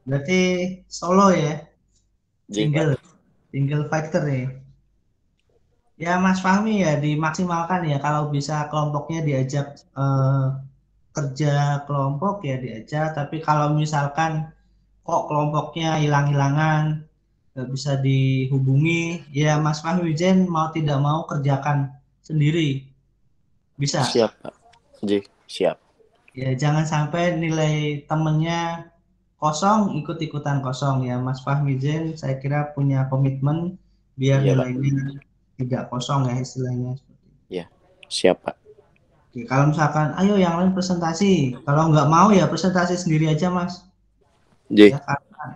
Berarti solo ya? Single fighter ya? Ya Mas Fahmi ya dimaksimalkan ya, kalau bisa kelompoknya diajak kerja kelompok ya diajak, tapi kalau misalkan kok kelompoknya hilang-hilangan, nggak bisa dihubungi, ya Mas Fahmi Zain mau tidak mau kerjakan sendiri. Bisa? Siap, Pak. Siap. Ya, jangan sampai nilai temennya kosong, ikut-ikutan kosong ya. Mas Fahmi Zain saya kira punya komitmen biar Iya, Pak. nilainya tidak kosong ya istilahnya. Ya, siap, Pak. Oke, kalau misalkan, ayo yang lain presentasi. Kalau nggak mau ya presentasi sendiri aja, Mas. J. Ya,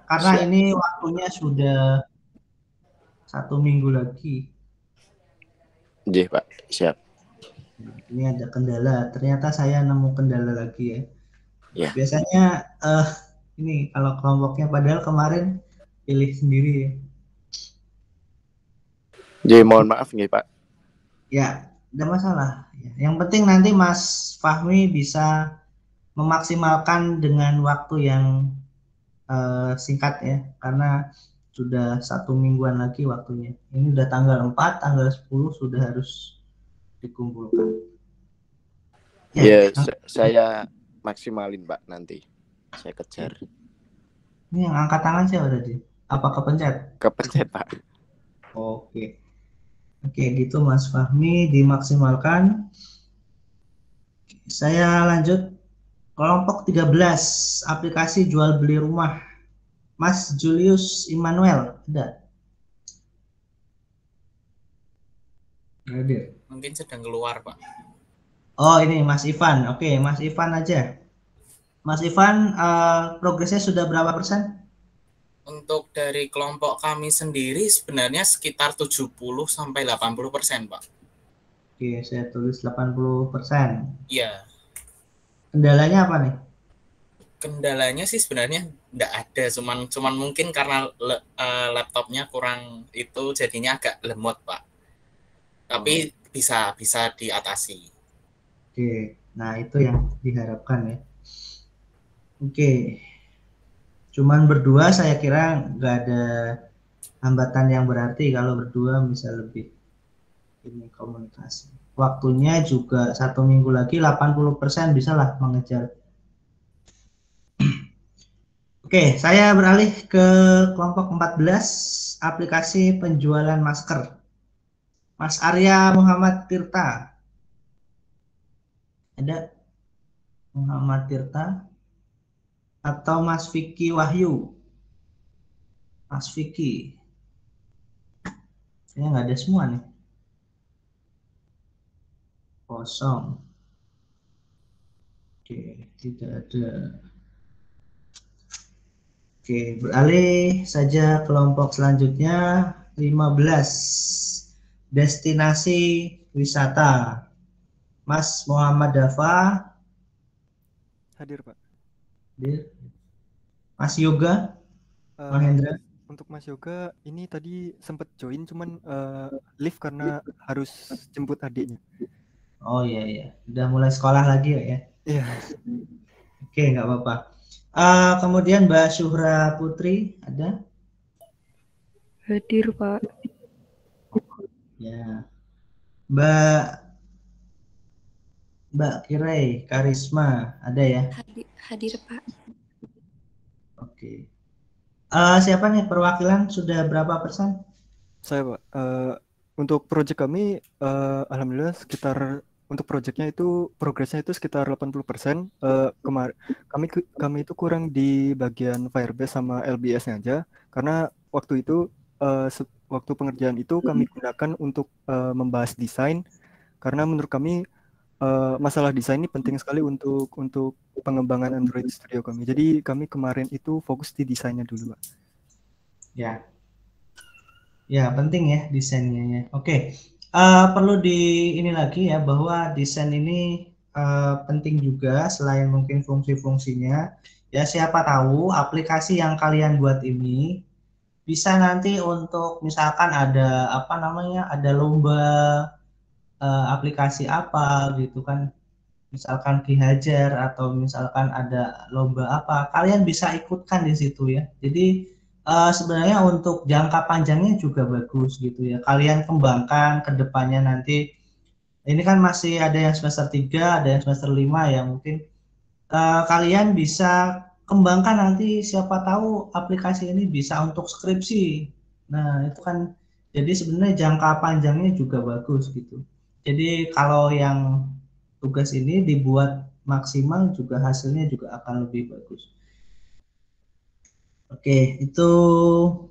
karena Siap. ini waktunya sudah 1 minggu lagi. J, Pak. Siap. Ini ada kendala. Ternyata saya nemu kendala lagi ya. Ya. Biasanya ini kalau kelompoknya padahal kemarin pilih sendiri ya. J, mohon maaf nggih, Pak. Ya, tidak masalah. Yang penting nanti Mas Fahmi bisa memaksimalkan dengan waktu yang singkat ya, karena sudah 1 mingguan lagi waktunya. Ini udah tanggal 4, tanggal 10 sudah harus dikumpulkan. Ya, saya maksimalin, Pak, nanti. Saya kejar. Ini yang angkat tangan siapa tadi? Apa kepencet? Kepencet, Pak. Oke. Oke, gitu Mas Fahmi dimaksimalkan. Saya lanjut kelompok 13, aplikasi jual beli rumah. Mas Julius Immanuel, ada? Ada. Mungkin sedang keluar, Pak. Oh, ini Mas Ivan. Oke, Mas Ivan aja. Mas Ivan, progresnya sudah berapa persen? Untuk dari kelompok kami sendiri sebenarnya sekitar 70 sampai 80%, Pak. Oke, saya tulis 80%. Iya. Kendalanya apa nih? Kendalanya sih sebenarnya enggak ada, cuman mungkin karena laptopnya kurang itu jadinya agak lemot, Pak. Tapi bisa diatasi. Oke, nah itu yang diharapkan ya. Oke. Cuman berdua saya kira nggak ada hambatan yang berarti kalau berdua bisa lebih ini komunikasi. Waktunya juga 1 minggu lagi 80% bisa lah mengejar. Oke, saya beralih ke kelompok 14, aplikasi penjualan masker. Mas Arya Muhammad Tirta. Ada Muhammad Tirta atau Mas Vicky Wahyu? Mas Vicky. Saya nggak ada semua nih. Kosong. Oke, tidak ada. Oke, beralih saja kelompok selanjutnya 15, destinasi wisata. Mas Muhammad Dafa. Hadir, Pak. Hadir. Mas Yoga. Mahendra. Untuk Mas Yoga ini tadi sempat join cuman live karena harus jemput adiknya. Oh iya, udah mulai sekolah lagi ya? Iya. Oke, nggak apa-apa. Kemudian Mbak Syuhra Putri ada? Hadir, Pak. Ya. Mbak Kirei Karisma ada ya? Hadir, Pak. Oke. Siapa nih perwakilan sudah berapa persen? Saya, Pak. Untuk proyek kami alhamdulillah sekitar untuk proyeknya itu progresnya itu sekitar 80%. Kami itu kurang di bagian Firebase sama LBS-nya aja karena waktu itu waktu pengerjaan itu kami gunakan untuk membahas desain karena menurut kami masalah desain ini penting sekali untuk pengembangan Android Studio kami. Jadi kami kemarin itu fokus di desainnya dulu, Pak. Ya. Ya, penting ya desainnya ya. Oke. Perlu ini lagi ya bahwa desain ini penting juga selain mungkin fungsi-fungsinya. Ya, siapa tahu aplikasi yang kalian buat ini bisa nanti untuk misalkan ada ada lomba aplikasi apa gitu kan. Misalkan dihajar atau misalkan ada lomba apa, kalian bisa ikutkan di situ ya. Jadi sebenarnya untuk jangka panjangnya juga bagus gitu ya. Kalian kembangkan ke depannya nanti. Ini kan masih ada yang semester 3, ada yang semester 5 ya. Mungkin kalian bisa kembangkan nanti siapa tahu aplikasi ini bisa untuk skripsi. Nah, itu kan jadi sebenarnya jangka panjangnya juga bagus gitu. Jadi kalau yang tugas ini dibuat maksimal juga hasilnya juga akan lebih bagus. Oke, itu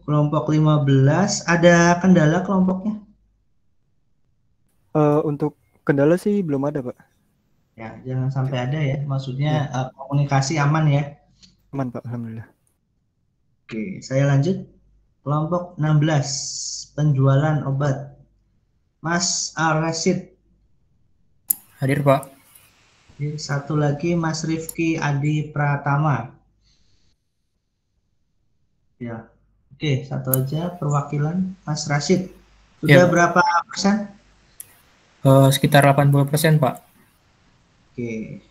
kelompok 15. Ada kendala kelompoknya? Untuk kendala sih belum ada, Pak. Ya, jangan sampai ada ya. Maksudnya komunikasi aman ya. Aman, Pak. Alhamdulillah. Oke, saya lanjut. Kelompok 16, penjualan obat. Mas Al-Rashid. Hadir, Pak. Oke, satu lagi Mas Rifki Adi Pratama. Ya, oke, satu aja perwakilan Mas Rashid. Sudah Ya, berapa persen? sekitar 80%, Pak. Oke,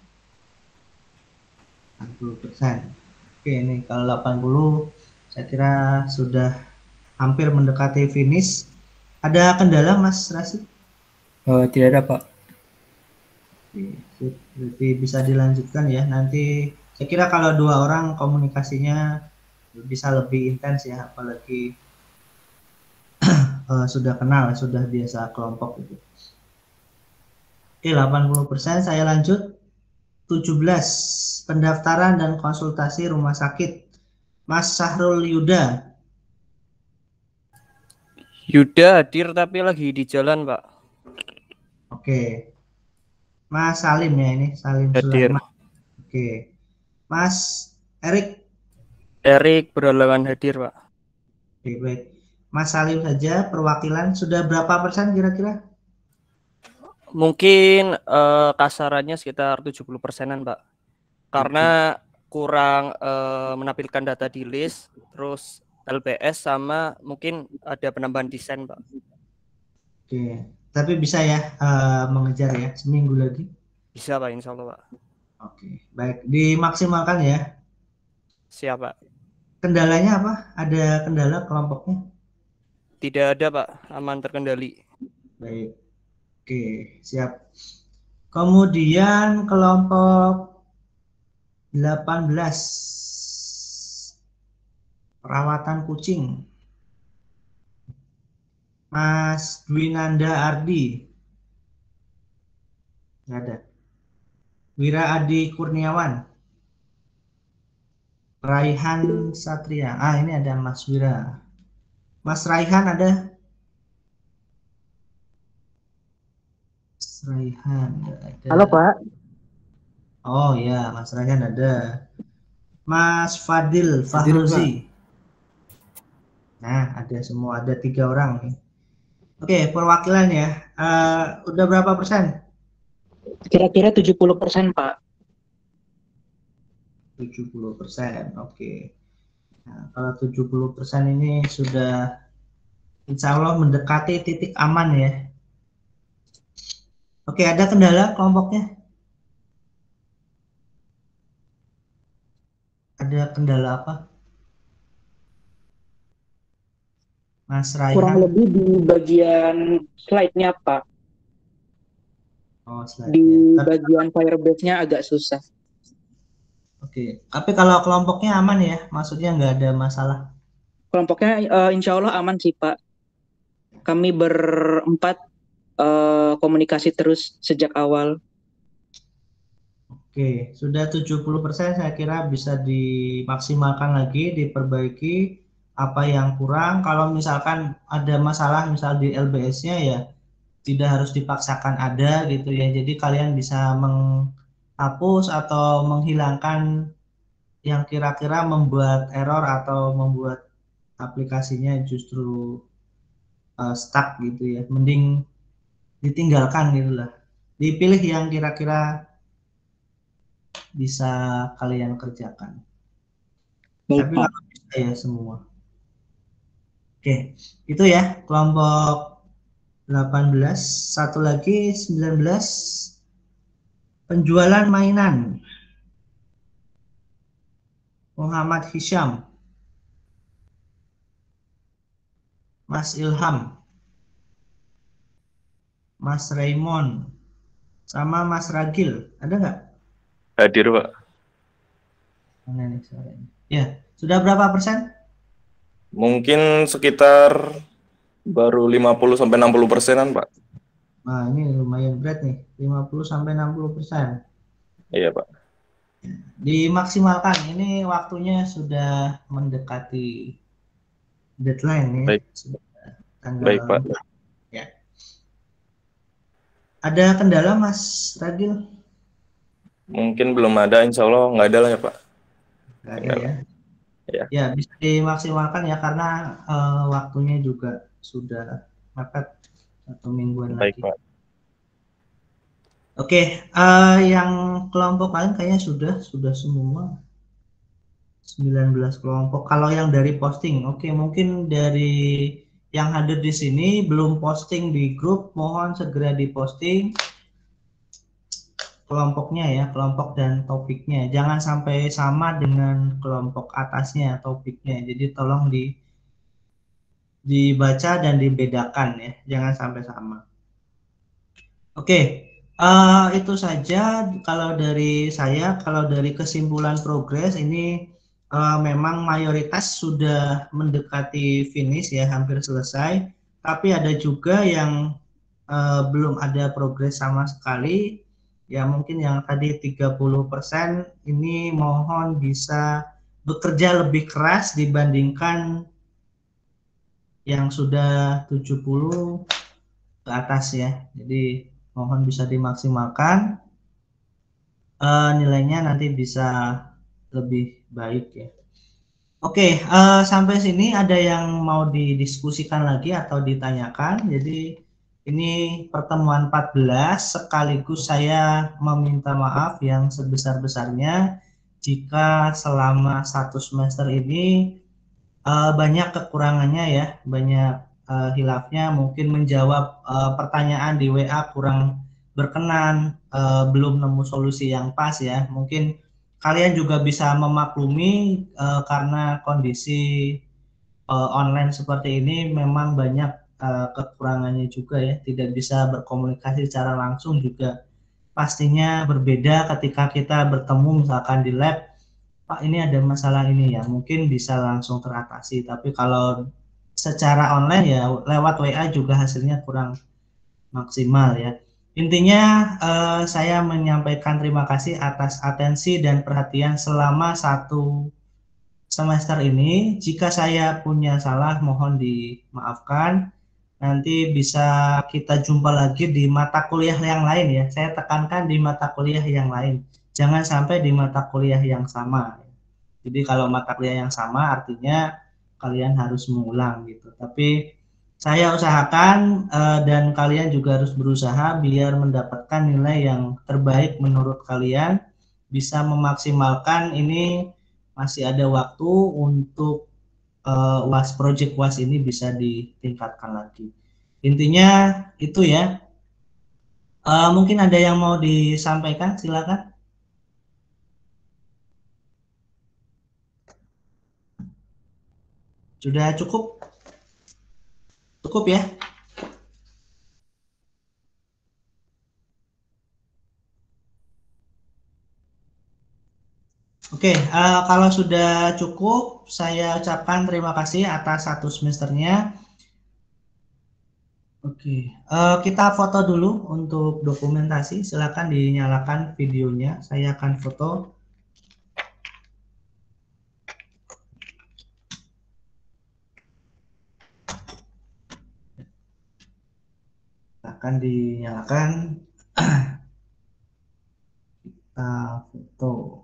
80%. Oke, ini kalau 80, saya kira sudah hampir mendekati finish. Ada kendala, Mas Rashid? Tidak ada, Pak. Oke, sip. Berarti bisa dilanjutkan ya. Nanti saya kira kalau 2 orang komunikasinya bisa lebih intens ya, apalagi sudah kenal, sudah biasa kelompok itu. Oke, 80%. Saya lanjut. 17, pendaftaran dan konsultasi rumah sakit. Mas Sahrul Yuda. Yuda hadir tapi lagi di jalan, Pak. Oke. Mas Salim ya ini, Salim Hadir. Sulaiman. Oke. Mas Erik. Erik berhalangan hadir, Pak. Oke, baik. Mas Salim saja perwakilan. Sudah berapa persen kira-kira? Mungkin kasarannya sekitar 70%-an, Pak. Karena kurang menampilkan data di list, terus LBS sama mungkin ada penambahan desain, Pak. Oke, tapi bisa ya mengejar ya seminggu lagi? Bisa, Pak, insya Allah, Pak. Oke, baik. Dimaksimalkan ya. Siap, Pak. Kendalanya apa? Ada kendala kelompoknya? Tidak ada, Pak. Aman terkendali. Baik. Oke, siap. Kemudian kelompok 18. Perawatan kucing. Mas Dwinanda Ardi. Nggak ada. Wira Adi Kurniawan. Raihan Satria. Ini ada Mas Wira. Mas Raihan ada? Mas Raihan ada. Halo, Pak. Oh ya, Mas Raihan ada. Mas Fadil Fahruzi. Nah, ada semua, ada 3 orang nih. Oke, perwakilan ya. Udah berapa persen? Kira-kira 70%, Pak. 70%, oke. Nah, kalau 70% ini sudah insya Allah mendekati titik aman ya. Oke, ada kendala kelompoknya? Ada kendala apa? Mas Raihan? Kurang lebih di bagian slide-nya, Pak. Oh, slide-nya. Di bagian Firebase-nya agak susah. Oke, tapi kalau kelompoknya aman ya? Maksudnya nggak ada masalah? Kelompoknya insya Allah aman sih, Pak. Kami berempat komunikasi terus sejak awal. Oke, sudah 70% saya kira bisa dimaksimalkan lagi, diperbaiki apa yang kurang. Kalau misalkan ada masalah misal di LBS-nya ya tidak harus dipaksakan ada gitu ya. Jadi kalian bisa menghapus atau menghilangkan yang kira-kira membuat error atau membuat aplikasinya justru stuck gitu ya. Mending ditinggalkan gitu lah. Dipilih yang kira-kira bisa kalian kerjakan. Tapi nggak bisa ya semua. Oke, itu ya kelompok 18. Satu lagi 19, penjualan mainan. Muhammad Hisham, Mas Ilham, Mas Raymond, sama Mas Ragil. Ada nggak? Hadir, Pak. Mana nih suaranya? Ya, sudah berapa persen? Mungkin sekitar baru 50-60%-an, Pak. Nah, ini lumayan berat nih, 50-60%. Iya, Pak. Dimaksimalkan, ini waktunya sudah mendekati deadline ya. Baik. Sudah tanggal Baik, Pak. 4. Ya. Ada kendala Mas Ragil? Mungkin belum ada, insya Allah nggak ada lah ya, Pak. Nggak ada ya. Ya. Ya, bisa dimaksimalkan ya karena waktunya juga sudah mepet 1 mingguan Baik, lagi. Pak. Oke, yang kelompok lain kayaknya sudah semua 19 kelompok. Kalau yang dari posting, oke, mungkin dari yang hadir di sini belum posting di grup, mohon segera diposting kelompoknya ya, kelompok dan topiknya. Jangan sampai sama dengan kelompok atasnya topiknya. Jadi tolong dibaca dan dibedakan ya, jangan sampai sama. Oke, itu saja kalau dari saya. Kalau dari kesimpulan progres ini memang mayoritas sudah mendekati finish ya, hampir selesai. Tapi ada juga yang belum ada progres sama sekali. Ya mungkin yang tadi 30% ini mohon bisa bekerja lebih keras dibandingkan yang sudah 70 ke atas ya. Jadi mohon bisa dimaksimalkan, nilainya nanti bisa lebih baik ya. Oke, sampai sini ada yang mau didiskusikan lagi atau ditanyakan? Jadi ini pertemuan 14, sekaligus saya meminta maaf yang sebesar-besarnya jika selama 1 semester ini banyak kekurangannya ya, banyak hilafnya, mungkin menjawab pertanyaan di WA kurang berkenan, belum nemu solusi yang pas ya. Mungkin kalian juga bisa memaklumi karena kondisi online seperti ini memang banyak kekurangannya juga ya, tidak bisa berkomunikasi secara langsung juga pastinya berbeda ketika kita bertemu misalkan di lab. Pak, ini ada masalah ini ya, mungkin bisa langsung teratasi. Tapi kalau secara online ya lewat WA juga hasilnya kurang maksimal ya. Intinya saya menyampaikan terima kasih atas atensi dan perhatian selama 1 semester ini. Jika saya punya salah mohon dimaafkan. Nanti bisa kita jumpa lagi di mata kuliah yang lain ya. Saya tekankan di mata kuliah yang lain. Jangan sampai di mata kuliah yang sama. Jadi kalau mata kuliah yang sama artinya kalian harus mengulang gitu. Tapi saya usahakan dan kalian juga harus berusaha biar mendapatkan nilai yang terbaik menurut kalian. Bisa memaksimalkan ini, masih ada waktu untuk UAS, project UAS ini bisa ditingkatkan lagi. Intinya itu ya. Mungkin ada yang mau disampaikan, silakan. Sudah cukup? Cukup ya? Oke, kalau sudah cukup, saya ucapkan terima kasih atas 1 semesternya. Oke, kita foto dulu untuk dokumentasi. Silakan dinyalakan videonya. Saya akan foto. Akan dinyalakan. Kita foto.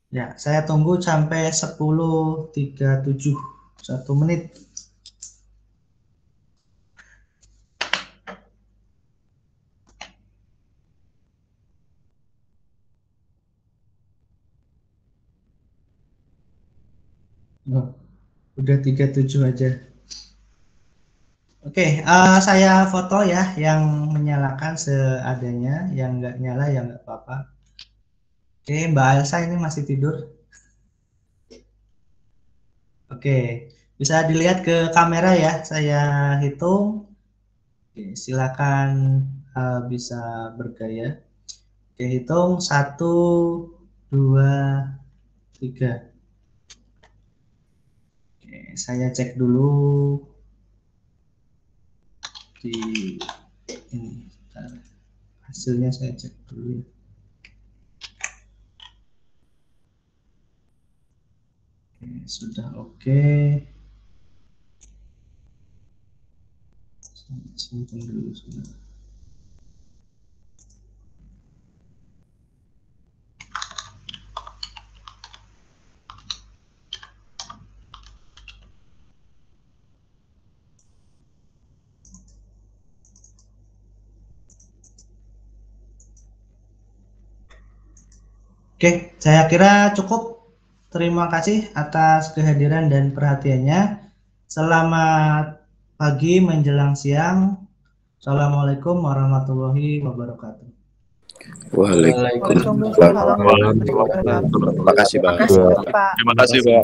Ya, saya tunggu sampai 10.37, 1 menit. Oh, udah 37 aja. Oke, saya foto ya, yang menyalakan seadanya, yang nggak nyala ya nggak apa-apa. Oke, Mbak Elsa ini masih tidur. Oke, bisa dilihat ke kamera ya, saya hitung. Oke, silakan bisa bergaya. Oke, hitung 1, 2, 3. Oke, saya cek dulu di ini. Hasilnya saya cek dulu ya. Oke, sudah oke. Simpan dulu sudah. Oke, saya kira cukup. Terima kasih atas kehadiran dan perhatiannya. Selamat pagi menjelang siang. Assalamualaikum warahmatullahi wabarakatuh. Waalaikumsalam. Terima kasih, Pak. Terima kasih, Pak. Terima kasih, Pak.